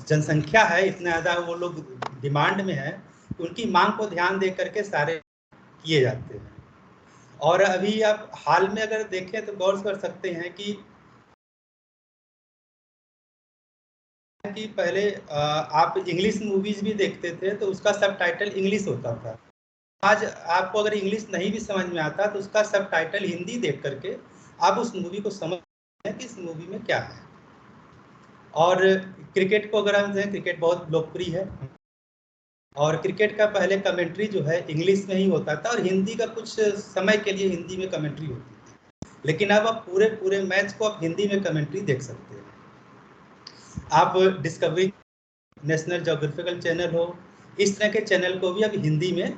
जनसंख्या है, इतना ज़्यादा वो लोग डिमांड में है, उनकी मांग को ध्यान दे करके सारे किए जाते हैं। और अभी आप हाल में अगर देखें तो गौर कर सकते हैं कि पहले आप इंग्लिश मूवीज भी देखते थे तो उसका सबटाइटल इंग्लिश होता था। आज आपको अगर इंग्लिश नहीं भी समझ में आता तो उसका सबटाइटल हिंदी देख करके आप उस मूवी को समझते हैं कि इस मूवी में क्या है। और क्रिकेट को अगर हम देखें, क्रिकेट बहुत लोकप्रिय है और क्रिकेट का पहले कमेंट्री जो है इंग्लिश में ही होता था और हिंदी का कुछ समय के लिए हिंदी में कमेंट्री होती थी, लेकिन अब आप पूरे मैच को आप हिंदी में कमेंट्री देख सकते हैं। आप डिस्कवरी, नेशनल ज्योग्राफिकल चैनल हो, इस तरह के चैनल को भी अब हिंदी में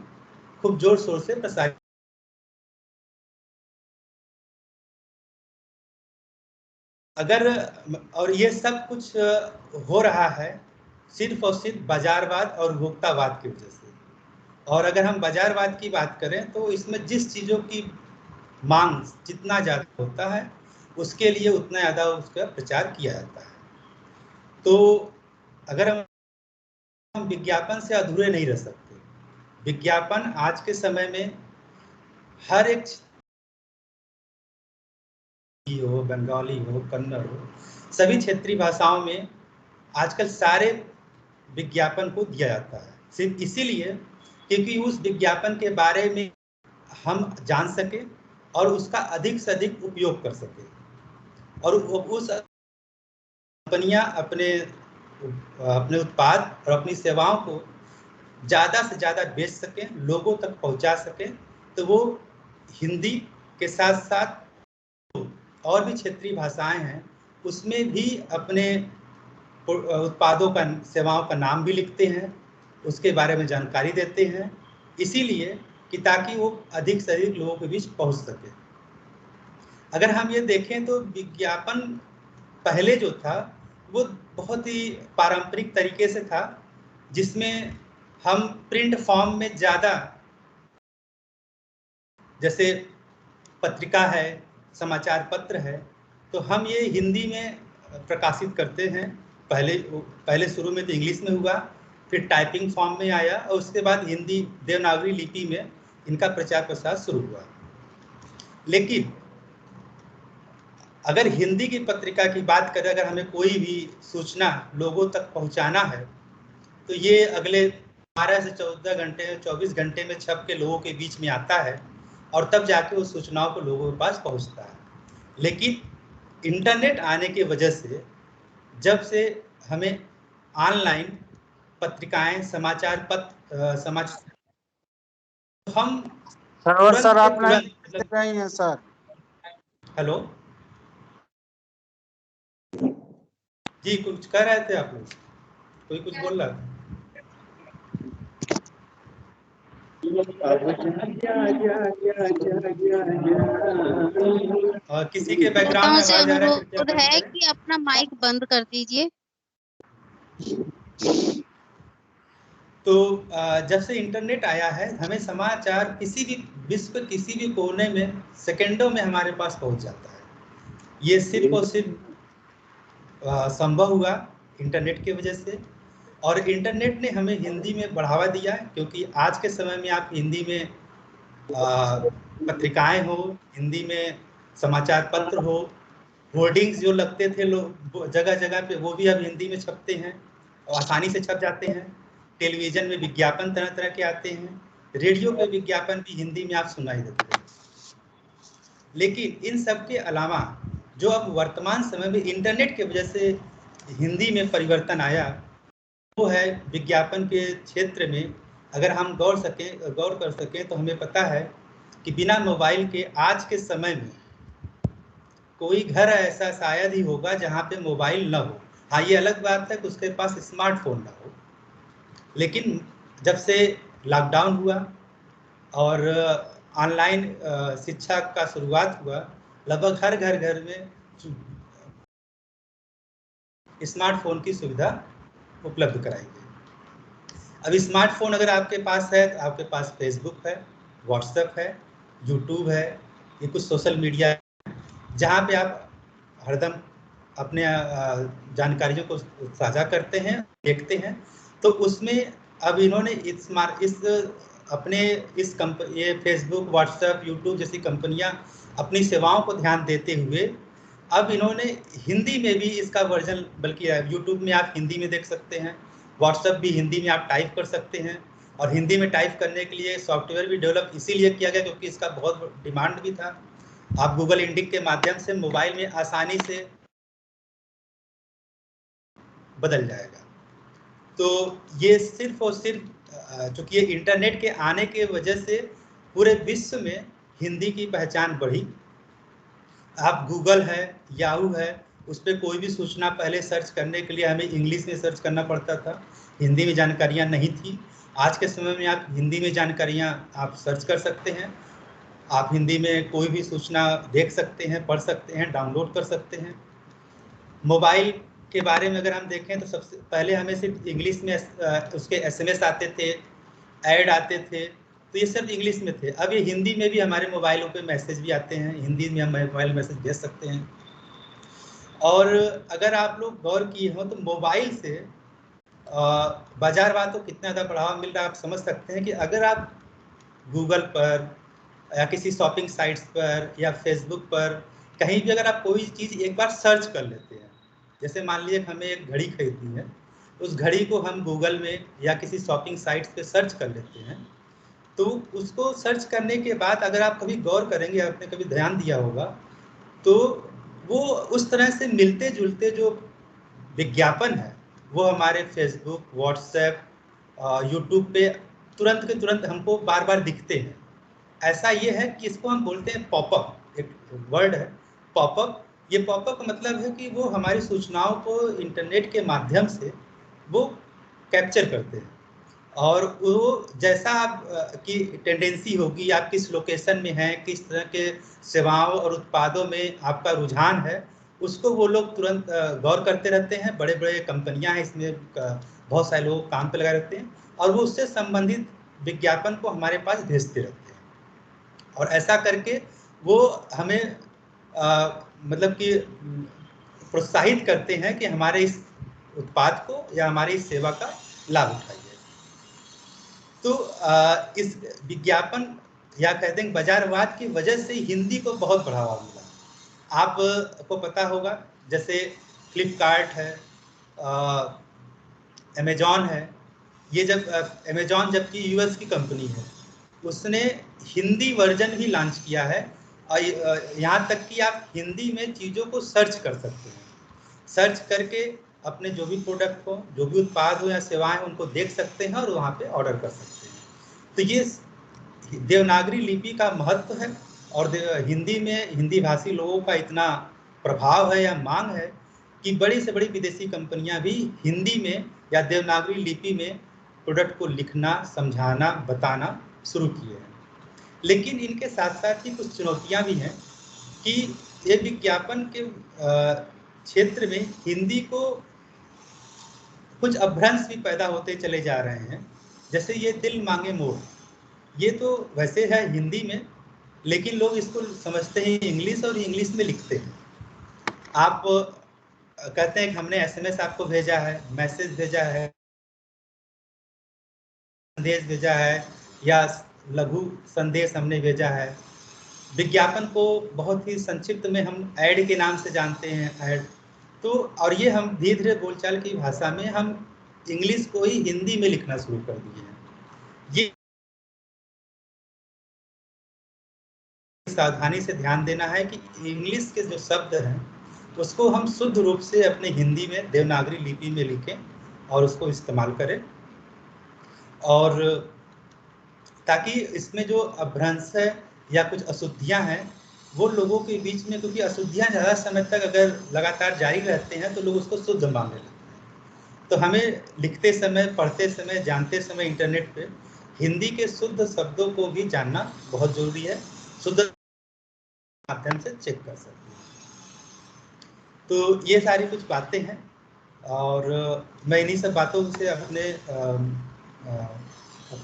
खूब जोर शोर से प्रसारित। अगर और ये सब कुछ हो रहा है सिर्फ और सिर्फ बाजारवाद और उपभोक्तावाद की वजह से। और अगर हम बाजारवाद की बात करें तो इसमें जिस चीज़ों की मांग जितना ज़्यादा होता है उसके लिए उतना ज़्यादा उसका प्रचार किया जाता है। तो अगर हम विज्ञापन से अधूरे नहीं रह सकते। विज्ञापन आज के समय में हर एक हो, बंगाली हो, कन्नड़ हो, सभी क्षेत्रीय भाषाओं में आजकल सारे विज्ञापन को दिया जाता है, सिर्फ इसीलिए क्योंकि उस विज्ञापन के बारे में हम जान सके और उसका अधिक से अधिक उपयोग कर सके और उस कंपनियां अपने उत्पाद और अपनी सेवाओं को ज़्यादा से ज़्यादा बेच सकें, लोगों तक पहुंचा सकें। तो वो हिंदी के साथ साथ और भी क्षेत्रीय भाषाएं हैं उसमें भी अपने उत्पादों का, सेवाओं का नाम भी लिखते हैं, उसके बारे में जानकारी देते हैं, इसीलिए कि ताकि वो अधिक से अधिक लोगों के बीच पहुंच सके। अगर हम ये देखें तो विज्ञापन पहले जो था वो बहुत ही पारंपरिक तरीके से था, जिसमें हम प्रिंट फॉर्म में ज़्यादा, जैसे पत्रिका है, समाचार पत्र है, तो हम ये हिंदी में प्रकाशित करते हैं। पहले शुरू में तो इंग्लिश में हुआ, फिर टाइपिंग फॉर्म में आया और उसके बाद हिंदी देवनागरी लिपि में इनका प्रचार प्रसार शुरू हुआ। लेकिन अगर हिंदी की पत्रिका की बात करें, अगर हमें कोई भी सूचना लोगों तक पहुंचाना है तो ये अगले 12 से 14 घंटे 24 घंटे में छप के लोगों के बीच में आता है और तब जाके उस सूचनाओं को लोगों के पास पहुंचता है। लेकिन इंटरनेट आने की वजह से जब से हमें ऑनलाइन पत्रिकाएं, समाचार पत्र, समाचार हम सर्वर तुरंत सर के आप लाइन तुरंत रही हैं सर। हेलो जी, कुछ कह रहे थे आप लोग? कोई कुछ बोल रहा था? किसी के बैकग्राउंड में श्रोताओं से आवाज आ रहा है, कृपया अनुरोध बंद है करें। कि अपना माइक बंद कर दीजिए। तो जब से इंटरनेट आया है हमें समाचार किसी भी विश्व के किसी भी कोने में सेकंडों में हमारे पास पहुंच जाता है। ये सिर्फ और सिर्फ संभव हुआ इंटरनेट की वजह से। और इंटरनेट ने हमें हिंदी में बढ़ावा दिया, क्योंकि आज के समय में आप हिंदी में पत्रिकाएं हो, हिंदी में समाचार पत्र हो, होर्डिंग्स जो लगते थे लोग जगह जगह पे, वो भी अब हिंदी में छपते हैं और आसानी से छप जाते हैं। टेलीविज़न में विज्ञापन तरह तरह के आते हैं, रेडियो पे विज्ञापन भी हिंदी में आप सुनाई देते हैं। लेकिन इन सब के अलावा जो अब वर्तमान समय में इंटरनेट की वजह से हिंदी में परिवर्तन आया, वो है विज्ञापन के क्षेत्र में। अगर हम गौर कर सकें तो हमें पता है कि बिना मोबाइल के आज के समय में कोई घर ऐसा शायद ही होगा जहाँ पे मोबाइल ना हो। हाँ, ये अलग बात है कि उसके पास स्मार्टफोन ना हो। लेकिन जब से लॉकडाउन हुआ और ऑनलाइन शिक्षा का शुरुआत हुआ, लगभग हर घर में स्मार्टफोन की सुविधा उपलब्ध कराई गई। अब स्मार्टफोन अगर आपके पास है तो आपके पास फेसबुक है, व्हाट्सएप है, यूट्यूब है, ये कुछ सोशल मीडिया है जहाँ पे आप हरदम अपने जानकारियों को साझा करते हैं, देखते हैं। तो उसमें अब इन्होंने ये फेसबुक, व्हाट्सएप, यूट्यूब जैसी कंपनियां अपनी सेवाओं को ध्यान देते हुए अब इन्होंने हिंदी में भी इसका वर्जन, बल्कि यूट्यूब में आप हिंदी में देख सकते हैं, व्हाट्सएप भी हिंदी में आप टाइप कर सकते हैं। और हिंदी में टाइप करने के लिए सॉफ्टवेयर भी डेवलप इसीलिए किया गया क्योंकि इसका बहुत डिमांड भी था। आप गूगल इंडिक के माध्यम से मोबाइल में आसानी से बदल जाएगा। तो ये सिर्फ और सिर्फ चूँकि ये इंटरनेट के आने के वजह से पूरे विश्व में हिंदी की पहचान बढ़ी। आप गूगल है, याहू है, उस पर कोई भी सूचना पहले सर्च करने के लिए हमें इंग्लिश में सर्च करना पड़ता था, हिंदी में जानकारियाँ नहीं थी। आज के समय में आप हिंदी में जानकारियाँ आप सर्च कर सकते हैं, आप हिंदी में कोई भी सूचना देख सकते हैं, पढ़ सकते हैं, डाउनलोड कर सकते हैं। मोबाइल के बारे में अगर हम देखें तो सबसे पहले हमें सिर्फ इंग्लिश में उसके SMS आते थे, ऐड आते थे, तो ये सब इंग्लिश में थे। अब ये हिंदी में भी हमारे मोबाइलों पे मैसेज भी आते हैं, हिंदी में हम मोबाइल मैसेज भेज सकते हैं। और अगर आप लोग गौर किए हो तो मोबाइल से बाजारवाद को कितना ज़्यादा बढ़ावा मिल रहा है आप समझ सकते हैं कि अगर आप गूगल पर या किसी शॉपिंग साइट्स पर या फेसबुक पर कहीं भी अगर आप कोई चीज़ एक बार सर्च कर लेते हैं, जैसे मान लीजिए हमें एक घड़ी खरीदनी है, उस घड़ी को हम गूगल में या किसी शॉपिंग साइट्स पे सर्च कर लेते हैं, तो उसको सर्च करने के बाद अगर आप कभी गौर करेंगे, आपने कभी ध्यान दिया होगा, तो वो उस तरह से मिलते जुलते जो विज्ञापन है वो हमारे फेसबुक, व्हाट्सएप, यूट्यूब पे तुरंत के तुरंत हमको बार बार दिखते हैं। ऐसा ये है कि इसको हम बोलते हैं पॉपअप, एक वर्ड है पॉपअप। ये पॉपअप का मतलब है कि वो हमारी सूचनाओं को इंटरनेट के माध्यम से वो कैप्चर करते हैं, और वो जैसा आप की टेंडेंसी होगी, आप किस लोकेशन में हैं, किस तरह के सेवाओं और उत्पादों में आपका रुझान है, उसको वो लोग तुरंत गौर करते रहते हैं। बड़े बड़े कंपनियां हैं इसमें, बहुत सारे लोग काम पे लगा रहते हैं और वो उससे संबंधित विज्ञापन को हमारे पास भेजते रहते हैं। और ऐसा करके वो हमें मतलब कि प्रोत्साहित करते हैं कि हमारे इस उत्पाद को या हमारी इस सेवा का लाभ उठाइए। तो इस विज्ञापन या कहते हैं बाजारवाद की वजह से हिंदी को बहुत बढ़ावा मिला। आपको पता होगा जैसे फ्लिपकार्ट है, अमेजॉन है, ये जब अमेजॉन जबकि यूएस की कंपनी है, उसने हिंदी वर्जन भी लॉन्च किया है और यहाँ तक कि आप हिंदी में चीज़ों को सर्च कर सकते हैं। सर्च करके अपने जो भी प्रोडक्ट हो, जो भी उत्पाद हो या सेवाएं, उनको देख सकते हैं और वहाँ पे ऑर्डर कर सकते हैं। तो ये देवनागरी लिपि का महत्व है और हिंदी में हिंदी भाषी लोगों का इतना प्रभाव है या मांग है कि बड़ी से बड़ी विदेशी कंपनियां भी हिंदी में या देवनागरी लिपि में प्रोडक्ट को लिखना, समझाना, बताना शुरू किए हैं। लेकिन इनके साथ साथ ही कुछ चुनौतियां भी हैं कि ये विज्ञापन के क्षेत्र में हिंदी को कुछ अभ्रंश भी पैदा होते चले जा रहे हैं। जैसे ये दिल मांगे मोर, ये तो वैसे है हिंदी में, लेकिन लोग इसको समझते हैं इंग्लिश और इंग्लिश में लिखते हैं। आप कहते हैं कि हमने एसएमएस आपको भेजा है, मैसेज भेजा है, संदेश भेजा है या लघु संदेश हमने भेजा है। विज्ञापन को बहुत ही संक्षिप्त में हम ऐड के नाम से जानते हैं, ऐड। तो और ये हम धीरे धीरे बोलचाल की भाषा में हम इंग्लिश को ही हिंदी में लिखना शुरू कर दिए हैं। ये सावधानी से ध्यान देना है कि इंग्लिश के जो शब्द हैं उसको हम शुद्ध रूप से अपने हिंदी में देवनागरी लिपि में लिखें और उसको इस्तेमाल करें, और ताकि इसमें जो अभ्रंश है या कुछ अशुद्धियां हैं वो लोगों के बीच में, क्योंकि अशुद्धियां ज़्यादा समय तक अगर लगातार जारी रहते हैं तो लोग उसको शुद्ध मानने लगते हैं। तो हमें लिखते समय, पढ़ते समय, जानते समय इंटरनेट पे हिंदी के शुद्ध शब्दों को भी जानना बहुत जरूरी है। शुद्ध माध्यम से चेक कर सकते हैं। तो ये सारी कुछ बातें हैं और मैं इन्हीं सब बातों से अपने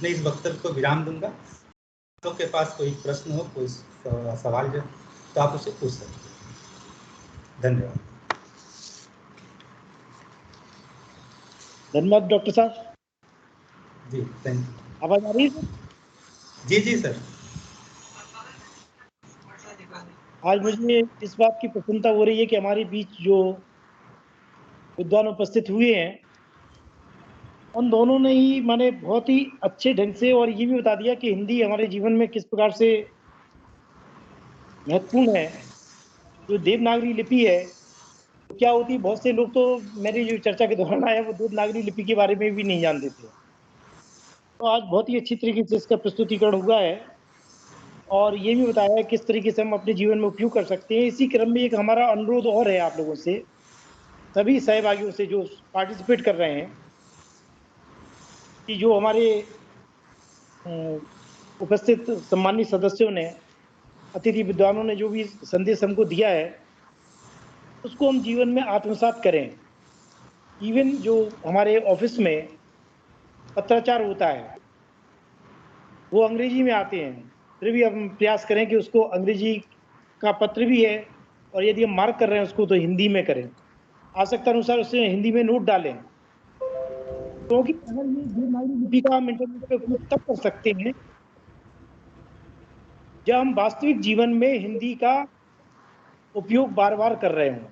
इस वक्तव्य को विराम दूंगा। तो के पास कोई प्रश्न हो, कोई सवाल हो तो आप उसे पूछ सकते हैं। धन्यवाद। धन्यवाद डॉक्टर साहब जी, थैंक यू। आवाज आ रही है? जी जी सर। आज मुझे इस बात की प्रसन्नता हो रही है कि हमारे बीच जो विद्वान उपस्थित हुए हैं उन दोनों ने ही माने बहुत ही अच्छे ढंग से और ये भी बता दिया कि हिंदी हमारे जीवन में किस प्रकार से महत्वपूर्ण है। जो देवनागरी लिपि है तो क्या होती है, बहुत से लोग तो मेरी जो चर्चा के दौरान आया वो देवनागरी लिपि के बारे में भी नहीं जानते थे। तो आज बहुत ही अच्छी तरीके से इसका प्रस्तुतिकरण हुआ है और ये भी बताया है किस तरीके से हम अपने जीवन में उपयोग कर सकते हैं। इसी क्रम में एक हमारा अनुरोध और है आप लोगों से, सभी सहभागियों से जो पार्टिसिपेट कर रहे हैं, कि जो हमारे उपस्थित सम्मानित सदस्यों ने, अतिथि विद्वानों ने जो भी संदेश हमको दिया है उसको हम जीवन में आत्मसात करें। इवन जो हमारे ऑफिस में पत्राचार होता है वो अंग्रेजी में आते हैं, फिर भी हम प्रयास करें कि उसको अंग्रेजी का पत्र भी है और यदि हम मार्क कर रहे हैं उसको तो हिंदी में करें, आवश्यकता अनुसार उससे हिंदी में नोट डालें। क्योंकि अगर ये देवनागरी लिपि का हम इंटरनेट पे उपयोग तब कर सकते हैं जब हम वास्तविक जीवन में हिंदी का उपयोग बार बार कर रहे हों।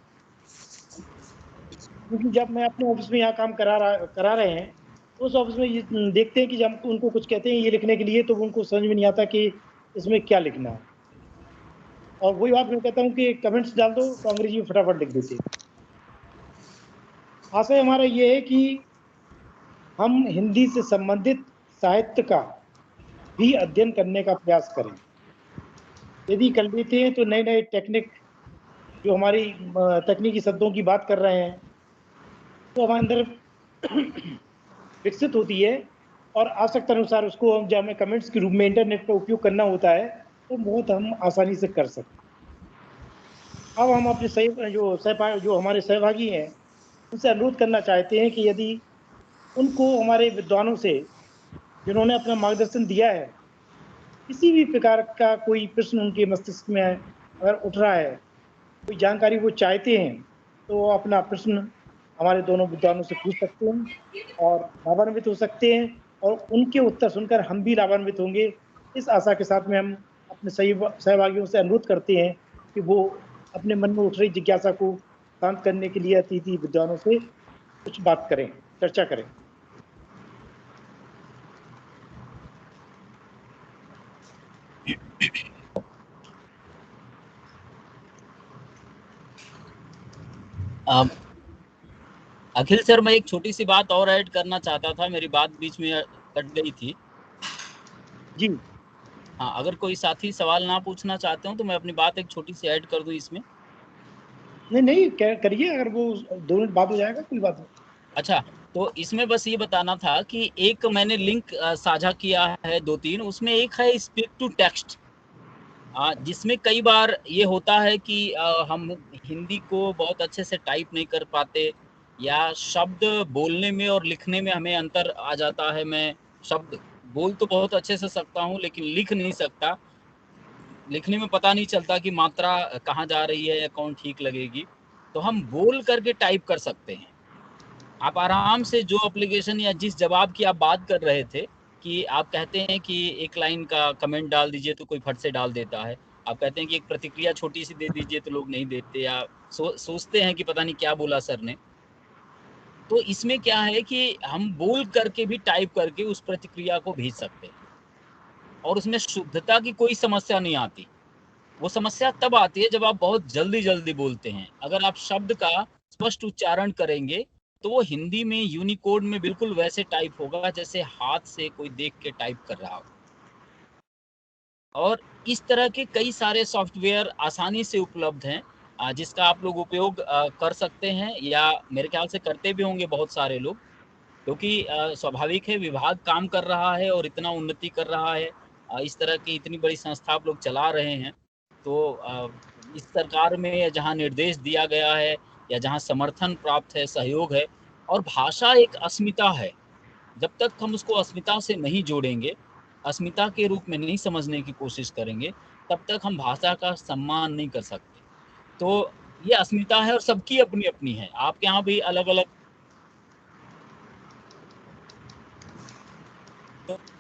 क्योंकि जब मैं अपने ऑफिस में यहाँ काम करा रहे हैं तो उस ऑफिस में ये देखते हैं कि जब हम उनको कुछ कहते हैं ये लिखने के लिए तो उनको समझ में नहीं आता कि इसमें क्या लिखना है, और वही बात मैं कहता हूँ कि कमेंट्स डाल दो तो अंग्रेजी में फटाफट लिख देते हैं। आशय हमारा ये है कि हम हिंदी से संबंधित साहित्य का भी अध्ययन करने का प्रयास करें। यदि कर लेते हैं तो नए नए टेक्निक, जो हमारी तकनीकी शब्दों की बात कर रहे हैं, तो हमारे अंदर विकसित होती है और आवश्यकता अनुसार उसको हम जब हमें कमेंट्स के रूप में इंटरनेट पर उपयोग करना होता है तो बहुत हम आसानी से कर सकते हैं। अब हम अपने जो हमारे सहभागी हैं उनसे अनुरोध करना चाहते हैं कि यदि उनको हमारे विद्वानों से जिन्होंने अपना मार्गदर्शन दिया है किसी भी प्रकार का कोई प्रश्न उनके मस्तिष्क में अगर उठ रहा है, कोई जानकारी वो चाहते हैं, तो वो अपना प्रश्न हमारे दोनों विद्वानों से पूछ सकते हैं और लाभान्वित हो सकते हैं, और उनके उत्तर सुनकर हम भी लाभान्वित होंगे। इस आशा के साथ में हम अपने सहभागियों से अनुरोध करते हैं कि वो अपने मन में उठ रही जिज्ञासा को शांत करने के लिए अतिथि विद्वानों से कुछ बात करें, चर्चा करें। अखिल सर, मैं एक छोटी सी बात और ऐड करना चाहता था, मेरी बात बीच में कट गई थी जी। हाँ, अगर कोई साथी सवाल ना पूछना चाहते हो तो मैं अपनी बात एक छोटी सी ऐड कर दूं इसमें। नहीं करिए, अगर वो 2 मिनट बाद हो जाएगा कोई बात नहीं। अच्छा, तो इसमें बस ये बताना था कि एक मैंने लिंक साझा किया है 2-3, उसमें एक है स्पीक टू टेक्स्ट, जिसमें कई बार ये होता है कि हम हिंदी को बहुत अच्छे से टाइप नहीं कर पाते, या शब्द बोलने में और लिखने में हमें अंतर आ जाता है। मैं शब्द बोल तो बहुत अच्छे से सकता हूँ लेकिन लिख नहीं सकता, लिखने में पता नहीं चलता कि मात्रा कहाँ जा रही है या कौन ठीक लगेगी। तो हम बोल करके टाइप कर सकते हैं। आप आराम से जो एप्लीकेशन या जिस जवाब की आप बात कर रहे थे कि आप कहते हैं कि एक लाइन का कमेंट डाल दीजिए तो कोई फट से डाल देता है, आप कहते हैं कि एक प्रतिक्रिया छोटी सी दे दीजिए तो लोग नहीं देते, या सोचते हैं कि पता नहीं क्या बोला सर ने। तो इसमें क्या है कि हम बोल करके भी टाइप करके उस प्रतिक्रिया को भेज सकते हैं और उसमें शुद्धता की कोई समस्या नहीं आती। वो समस्या तब आती है जब आप बहुत जल्दी जल्दी बोलते हैं। अगर आप शब्द का स्पष्ट उच्चारण करेंगे तो वो हिंदी में यूनिकोड में बिल्कुल वैसे टाइप होगा जैसे हाथ से कोई देख के टाइप कर रहा हो। और इस तरह के कई सारे सॉफ्टवेयर आसानी से उपलब्ध हैं, जिसका आप लोग उपयोग कर सकते हैं, या मेरे ख्याल से करते भी होंगे बहुत सारे लोग, क्योंकि स्वाभाविक है, विभाग काम कर रहा है और इतना उन्नति कर रहा है, इस तरह की इतनी बड़ी संस्था आप लोग चला रहे हैं। तो इस सरकार में जहाँ निर्देश दिया गया है या जहाँ समर्थन प्राप्त है, सहयोग है, और भाषा एक अस्मिता है, जब तक हम उसको अस्मिता से नहीं जोड़ेंगे, अस्मिता के रूप में नहीं समझने की कोशिश करेंगे, तब तक हम भाषा का सम्मान नहीं कर सकते। तो ये अस्मिता है और सबकी अपनी अपनी है। आपके यहाँ भी अलग अलग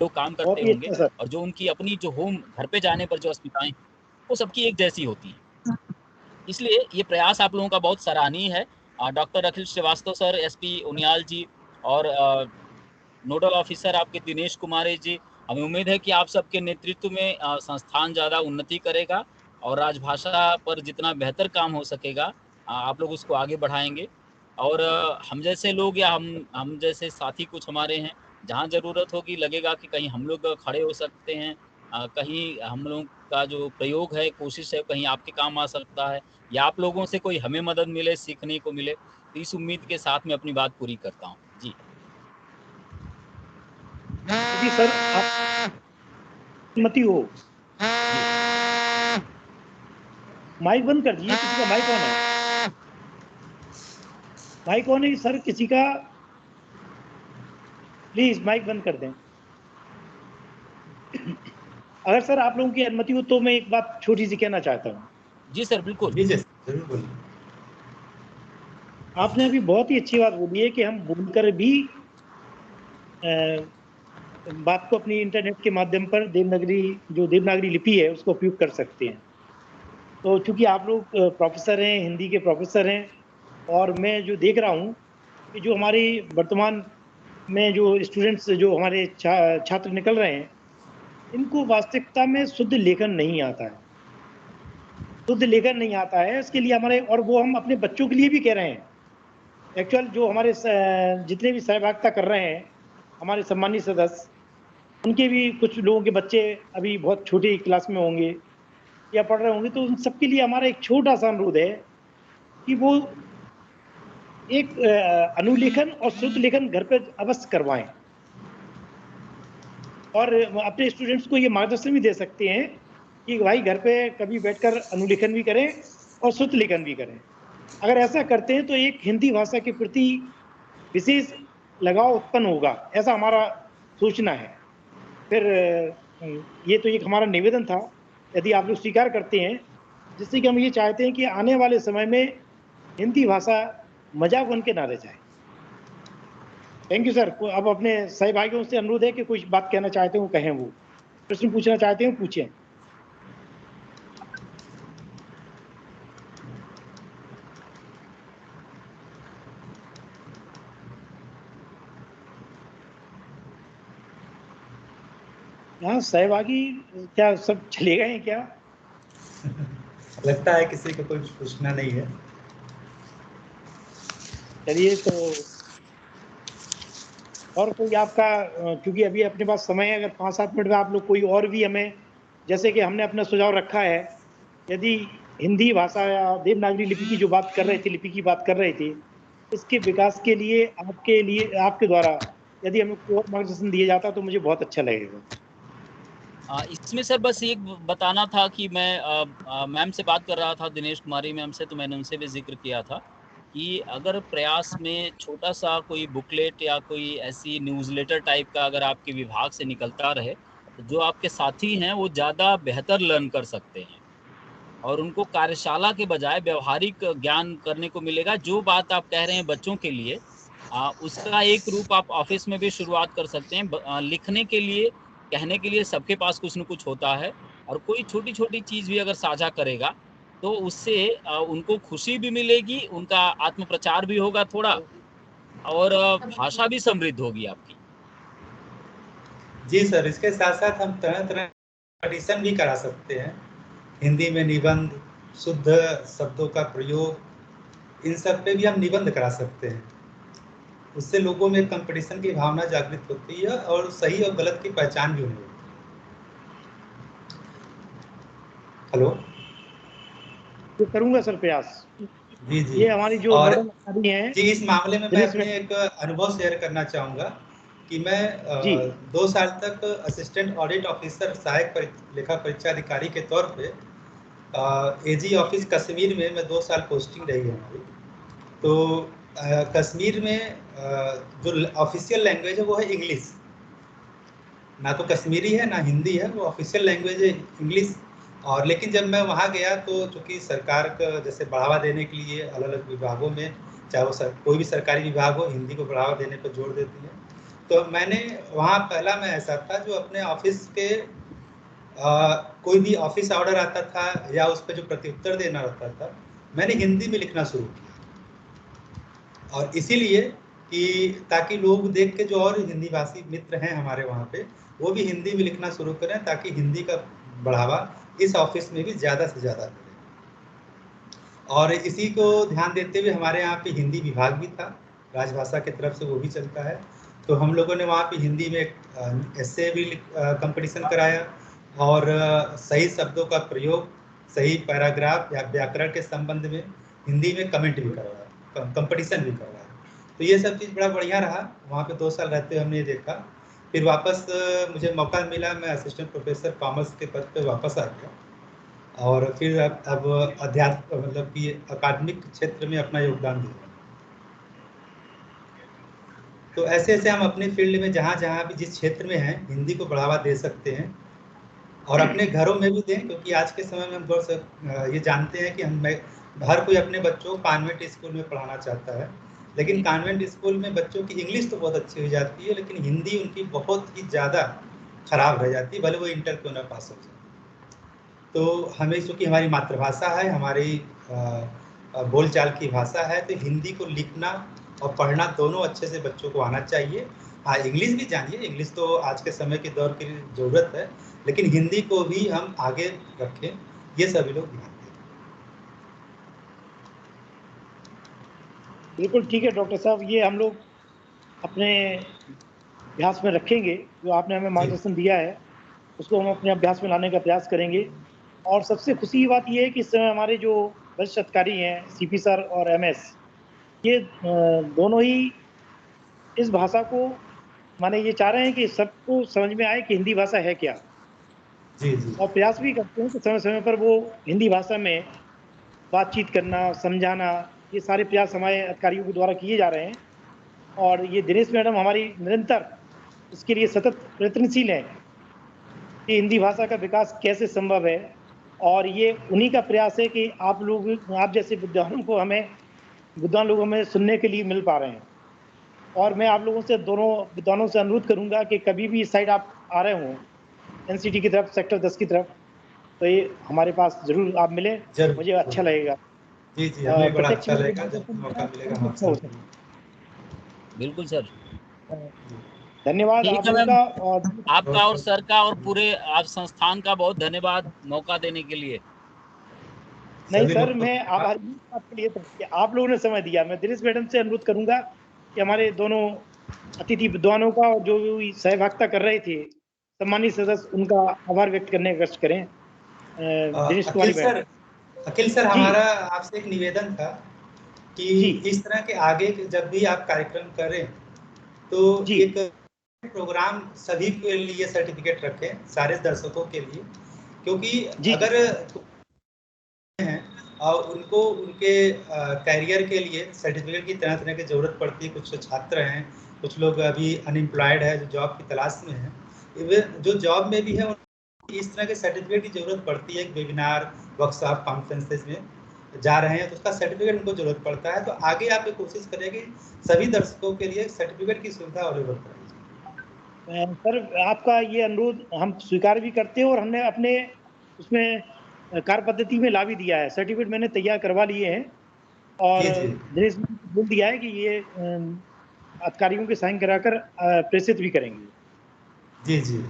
लोग काम करते बहुत ही होंगे, अच्छा सर। और जो उनकी अपनी जो होम घर पे जाने पर जो अस्मिताएं, वो सबकी एक जैसी होती हैं। इसलिए ये प्रयास आप लोगों का बहुत सराहनीय है। डॉक्टर अखिल श्रीवास्तव सर, एसपी उनियाल जी, और नोडल ऑफिसर आपके दिनेश कुमार जी, हमें उम्मीद है कि आप सबके नेतृत्व में संस्थान ज़्यादा उन्नति करेगा और राजभाषा पर जितना बेहतर काम हो सकेगा आप लोग उसको आगे बढ़ाएंगे। और हम जैसे लोग या हम जैसे साथी कुछ हमारे हैं, जहाँ ज़रूरत होगी, लगेगा कि कहीं हम लोग खड़े हो सकते हैं, कहीं हम लोग का जो प्रयोग है, कोशिश है, कहीं आपके काम आ सकता है, या आप लोगों से कोई हमें मदद मिले, सीखने को मिले, तो इस उम्मीद के साथ मैं अपनी बात पूरी करता हूँ जी। यदि सर आप अनुमति हो, माइक बंद कर दीजिए। किसी का माइक ऑन है? माइक ऑन है सर किसी का? प्लीज माइक बंद कर दें। अगर सर आप लोगों की अनुमति हो तो मैं एक बात छोटी सी कहना चाहता हूँ। जी सर, बिल्कुल। जी जरूर बोलिए। आपने अभी बहुत ही अच्छी बात बोली है कि हम बोलकर भी बात को अपनी इंटरनेट के माध्यम पर देवनागरी लिपि है उसका उपयोग कर सकते हैं। तो चूंकि आप लोग प्रोफेसर हैं, हिंदी के प्रोफेसर हैं, और मैं जो देख रहा हूँ कि जो हमारी वर्तमान में जो स्टूडेंट्स, जो हमारे छात्र निकल रहे हैं, इनको वास्तविकता में शुद्ध लेखन नहीं आता है। शुद्ध लेखन नहीं आता है, इसके लिए हमारे, और वो हम अपने बच्चों के लिए भी कह रहे हैं। एक्चुअल जो हमारे जितने भी सहभागिता कर रहे हैं, हमारे सम्मानित सदस्य, उनके भी कुछ लोगों के बच्चे अभी बहुत छोटी क्लास में होंगे या पढ़ रहे होंगे, तो उन सबके लिए हमारा एक छोटा सा अनुरोध है कि वो एक अनुलेखन और शुद्ध लेखन घर पे अवश्य करवाएं, और अपने स्टूडेंट्स को ये मार्गदर्शन भी दे सकते हैं कि भाई घर पे कभी बैठकर अनुलेखन भी करें और शुद्ध लेखन भी करें। अगर ऐसा करते हैं तो एक हिंदी भाषा के प्रति विशेष लगाव उत्पन्न होगा, ऐसा हमारा सोचना है। फिर ये तो एक हमारा निवेदन था, यदि आप लोग स्वीकार करते हैं, जिससे कि हम ये चाहते हैं कि आने वाले समय में हिंदी भाषा मजाक बन के ना रह जाए। Thank you sir. अब अपने सहभागियों से अनुरोध है कि कुछ बात कहना चाहते हो कहें, वो प्रश्न पूछना चाहते हो पूछें। यहाँ सहभागी क्या सब चले गए हैं क्या? लगता है किसी को कुछ पूछना नहीं है। चलिए, तो और कोई आपका, क्योंकि अभी अपने पास समय है, अगर 5-7 मिनट में आप लोग कोई और भी हमें, जैसे कि हमने अपना सुझाव रखा है, यदि हिंदी भाषा या देवनागरी लिपि की जो बात कर रहे थे, लिपि की बात कर रहे थे, इसके विकास के लिए आपके द्वारा यदि हमें कोई और मार्गदर्शन दिया जाता तो मुझे बहुत अच्छा लगेगा। इसमें सर बस एक बताना था कि मैं मैम से बात कर रहा था, दिनेश कुमारी मैम से, तो मैंने उनसे भी जिक्र किया था कि अगर प्रयास में छोटा सा कोई बुकलेट या कोई ऐसी न्यूज़लेटर टाइप का अगर आपके विभाग से निकलता रहे, तो जो आपके साथी हैं वो ज़्यादा बेहतर लर्न कर सकते हैं और उनको कार्यशाला के बजाय व्यवहारिक ज्ञान करने को मिलेगा। जो बात आप कह रहे हैं बच्चों के लिए, उसका एक रूप आप ऑफिस में भी शुरुआत कर सकते हैं। लिखने के लिए, कहने के लिए सबके पास कुछ न कुछ होता है, और कोई छोटी-छोटी चीज़ भी अगर साझा करेगा, तो उससे उनको खुशी भी मिलेगी, उनका आत्म प्रचार भी होगा थोड़ा, और भाषा भी समृद्ध होगी आपकी। जी सर, इसके साथ-साथ हम तरह-तरह कॉम्पिटिशन भी करा सकते हैं। हिंदी में निबंध, शुद्ध शब्दों का प्रयोग, इन सब पे भी हम निबंध करा सकते हैं। उससे लोगों में कंपटीशन की भावना जागृत होती है और सही और गलत की पहचान भी होनी होती है। हेलो? तो करूंगा सर प्रयास। जी, जी। ये हमारी जो और नोडल अधिकारी हैं, जी, इस मामले में मैं दिनेश अपने एक अनुभव शेयर करना चाहूँगा कि मैं जी 2 साल तक असिस्टेंट ऑडिट ऑफिसर सहायक लेखा परीक्षा अधिकारी के तौर पे एजी ऑफिस कश्मीर में मैं 2 साल पोस्टिंग रही है हमारी। तो कश्मीर में जो ऑफिशियल लैंग्वेज है वो है इंग्लिश। ना तो कश्मीरी है ना हिंदी है, वो ऑफिशियल लैंग्वेज है इंग्लिश। और लेकिन जब मैं वहाँ गया तो चूँकि सरकार का जैसे बढ़ावा देने के लिए अलग-अलग विभागों में, चाहे वो कोई भी सरकारी विभाग हो, हिंदी को बढ़ावा देने पर जोर देती है। तो मैंने वहाँ पहला मैं ऐसा था जो अपने ऑफिस के कोई भी ऑफिस ऑर्डर आता था या उस पे जो प्रत्युत्तर देना रहता था, मैंने हिंदी में लिखना शुरू किया। और इसीलिए कि ताकि लोग देख के जो और हिंदी भाषी मित्र हैं हमारे वहाँ पे, वो भी हिंदी में लिखना शुरू करें ताकि हिंदी का बढ़ावा इस ऑफिस में भी ज़्यादा से ज़्यादा मिले। और इसी को ध्यान देते हुए हमारे यहाँ पे हिंदी विभाग भी था, राजभाषा की तरफ से वो भी चलता है। तो हम लोगों ने वहाँ पे हिंदी में एस्से भी कंपटीशन कराया और सही शब्दों का प्रयोग, सही पैराग्राफ या व्याकरण के संबंध में हिंदी में कमेंट भी करवाया, कंपटीशन भी करवाया। तो ये सब चीज़ बड़ा बढ़िया रहा, वहाँ पे 2 साल रहते हुए हमने ये देखा। फिर वापस मुझे मौका मिला, मैं असिस्टेंट प्रोफेसर कॉमर्स के पद पे वापस आ गया और फिर अब अध्यात्म मतलब कि अकादमिक क्षेत्र में अपना योगदान दे रहा हूँ। तो ऐसे-ऐसे हम अपने फील्ड में जहाँ-जहाँ भी जिस क्षेत्र में हैं, हिंदी को बढ़ावा दे सकते हैं और अपने घरों में भी दें, क्योंकि आज के समय में हम थोड़ा सा ये जानते हैं कि हर कोई अपने बच्चों को कॉन्वेंट स्कूल में पढ़ाना चाहता है। लेकिन कॉन्वेंट स्कूल में बच्चों की इंग्लिश तो बहुत अच्छी हो जाती है, लेकिन हिंदी उनकी बहुत ही ज़्यादा खराब रह जाती है, भले वो इंटर क्यों ना पास हो जाए। तो हमें चूँकि हमारी मातृभाषा है, हमारी बोलचाल की भाषा है, तो हिंदी को लिखना और पढ़ना दोनों अच्छे से बच्चों को आना चाहिए। हाँ, इंग्लिश भी जानिए, इंग्लिश तो आज के समय के दौर की ज़रूरत है, लेकिन हिंदी को भी हम आगे रखें, ये सभी लोग ध्यान दें। बिल्कुल ठीक है डॉक्टर साहब, ये हम लोग अपने अभ्यास में रखेंगे। जो आपने हमें जी, मार्गदर्शन दिया है उसको हम अपने अभ्यास में लाने का प्रयास करेंगे। और सबसे खुशी की बात ये है कि इस समय हमारे जो वरिष्ठ अधिकारी हैं, सीपी सर और एमएस, ये दोनों ही इस भाषा को, माने ये चाह रहे हैं कि सबको समझ में आए कि हिंदी भाषा है क्या, जी, जी। और प्रयास भी करते हैं कि समय-समय पर वो हिंदी भाषा में बातचीत करना, समझाना, ये सारे प्रयास हमारे अधिकारियों के द्वारा किए जा रहे हैं। और ये दिनेश मैडम हमारी निरंतर इसके लिए सतत प्रयत्नशील हैं कि हिंदी भाषा का विकास कैसे संभव है। और ये उन्हीं का प्रयास है कि आप जैसे विद्वान लोग हमें सुनने के लिए मिल पा रहे हैं। और मैं आप लोगों से, दोनों विद्वानों से अनुरोध करूंगा कि कभी भी इस साइड आप आ रहे हों, एनसीटी की तरफ, सेक्टर 10 की तरफ, तो ये हमारे पास ज़रूर आप मिलें, ज़रूर, मुझे अच्छा ज़रूर। लगेगा। जी, जी, हमें भी बड़ा प्रत्यक्ष अच्छा में जो लगेगा जब भी मार्गदर्शन मिलता मौका है मिलेगा बहुत हम अच्छा आपसे होता मिलेंगे। बिल्कुल सर। है। धन्यवाद ठीक आप है लोगों मैम, का। और आपका और सर का और पूरे आप संस्थान का बहुत धन्यवाद मौका देने के लिए। नहीं सभी सर, लोग मैं आभारी हूँ आपके लिए तो कि आप लोगों ने समय दिया। मैं दिनेश मैडम से अनुरोध करूंगा कि हमारे दोनों अतिथि विद्वानों का और जो भी सहभागिता कर रहे थे सम्मानित सदस्य, उनका आभार व्यक्त करने का कष्ट करें। दिनेश कुमारी मैडम। अखिल सर, जी हमारा आपसे एक निवेदन था कि जी इस तरह के आगे जब भी आप कार्यक्रम करें तो जी एक प्रोग्राम सभी के लिए सर्टिफिकेट रखें, सारे दर्शकों के लिए, क्योंकि जी अगर हैं और उनको उनके करियर के लिए सर्टिफिकेट की तरह तरह की ज़रूरत पड़ती है। कुछ छात्र हैं, कुछ लोग अभी अनएम्प्लॉयड है, जो जॉब की तलाश में है, इवन जो जॉब में भी है, इस तरह के सर्टिफिकेट की ज़रूरत पड़ती है। वेबिनार, वर्कशॉप, कॉन्फ्रेंसेस में जा रहे हैं तो उसका सर्टिफिकेट उनको ज़रूरत पड़ता है। तो आगे आप ये कोशिश करें कि सभी दर्शकों के लिए सर्टिफिकेट की सुविधा अवेलेबल कराई। सर, आपका ये अनुरोध हम स्वीकार भी करते हैं और हमने अपने उसमें कार्य पद्धति में ला भी दिया है। सर्टिफिकेट मैंने तैयार करवा लिए हैं और जी जी दिनेश ने बोल दिया है कि ये अधिकारियों के साइन कराकर प्रेषित भी करेंगे। जी जी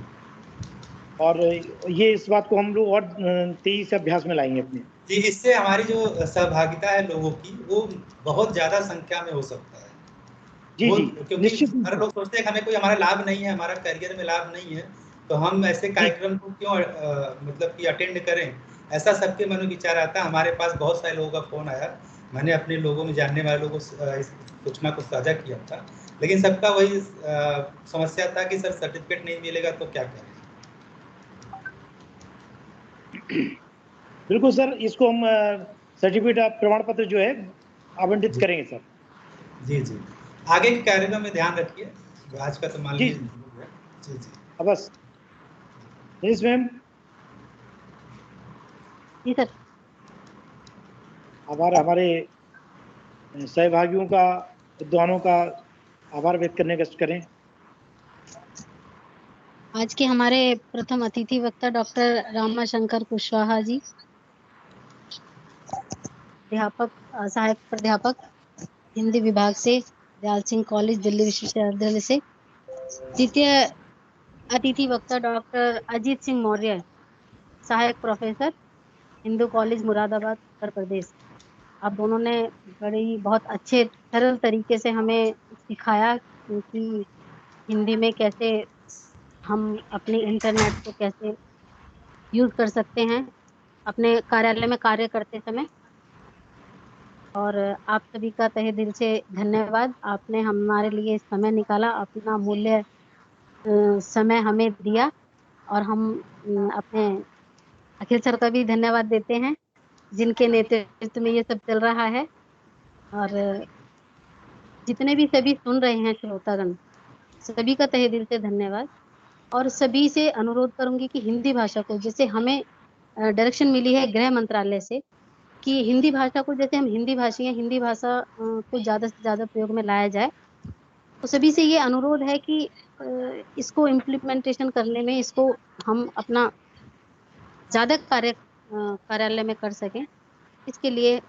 और ये इस बात को हम लोग और तेजी से अभ्यास में लाएंगे अपने। जी, इससे हमारी जो सहभागिता है लोगों की, वो बहुत ज़्यादा संख्या में हो सकता है। जी वो जी, क्योंकि निश्चित रूप हर से। लोग सोचते हैं कि हमें कोई हमारा लाभ नहीं है, हमारा करियर में लाभ नहीं है, तो हम ऐसे जी कार्यक्रम को क्यों मतलब कि अटेंड करें। ऐसा सबके मन में विचार आता है। हमारे पास बहुत सारे लोगों का फ़ोन आया, मैंने अपने लोगों में जानने वाले लोगों को इस सूचना को साझा किया था, लेकिन सबका वही समस्या था कि सर सर्टिफिकेट नहीं मिलेगा तो क्या करें। बिल्कुल सर, इसको हम सर्टिफिकेट प्रमाण पत्र जो है आवंटित जी करेंगे सर। जी जी, आगे के कार्यक्रम में ध्यान रखिए। आज का तो मान जी लीजिए जी, हो गया। जी जी बस दिनेश मैम, जी सर। आभार। हमारे सहभागियों का, विद्वानों का आभार व्यक्त करने का कष्ट करें। आज के हमारे प्रथम अतिथि वक्ता डॉक्टर रामाशंकर कुशवाहा जी, अध्यापक, सहायक प्राध्यापक हिंदी विभाग से, दयाल सिंह कॉलेज दिल्ली विश्वविद्यालय से। द्वितीय अतिथि वक्ता डॉक्टर अजीत सिंह मौर्य, सहायक प्रोफेसर, हिंदू कॉलेज मुरादाबाद, उत्तर प्रदेश। आप दोनों ने बड़े ही बहुत अच्छे सरल तरीके से हमें सिखाया कि हिंदी में कैसे हम अपने इंटरनेट को कैसे यूज कर सकते हैं अपने कार्यालय में कार्य करते समय। और आप सभी का तहे दिल से धन्यवाद। आपने हमारे लिए समय निकाला, अपना मूल्य समय हमें दिया। और हम अपने अखिल सर का भी धन्यवाद देते हैं, जिनके नेतृत्व में ये सब चल रहा है। और जितने भी सभी सुन रहे हैं श्रोतागण, सभी का तहे दिल से धन्यवाद। और सभी से अनुरोध करूंगी कि हिंदी भाषा को, जैसे हमें डायरेक्शन मिली है गृह मंत्रालय से कि हिंदी भाषा को, जैसे हम हिंदी भाषी हैं, हिंदी भाषा को ज़्यादा से ज़्यादा प्रयोग में लाया जाए। तो सभी से ये अनुरोध है कि इसको इम्प्लीमेंटेशन करने में, इसको हम अपना ज़्यादा कार्यालय में कर सकें। इसके लिए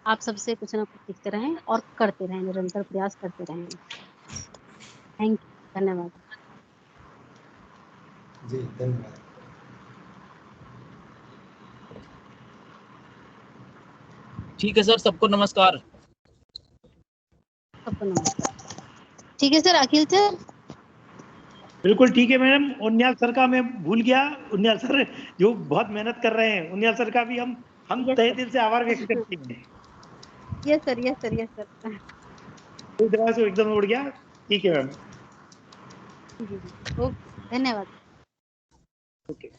आप सबसे कुछ ना कुछ सीखते रहें और करते रहें, निरंतर प्रयास करते रहें। थैंक यू, धन्यवाद। जी, धन्यवाद। ठीक है सर, सबको नमस्कार। सबको नमस्कार। ठीक है सर। अखिल सर। बिल्कुल ठीक है मैडम। उन्याल सर का मैं भूल गया। उन्याल सर जो बहुत मेहनत कर रहे हैं, उन्याल सर का भी हम यस तहे सर। दिल से आभार व्यक्त करते हैं। Yes sir, yes sir, yes sir. पूरी तरह से एकदम उड़ गया। ठीक है मैम। जी जी, ओके, धन्यवाद। ओके।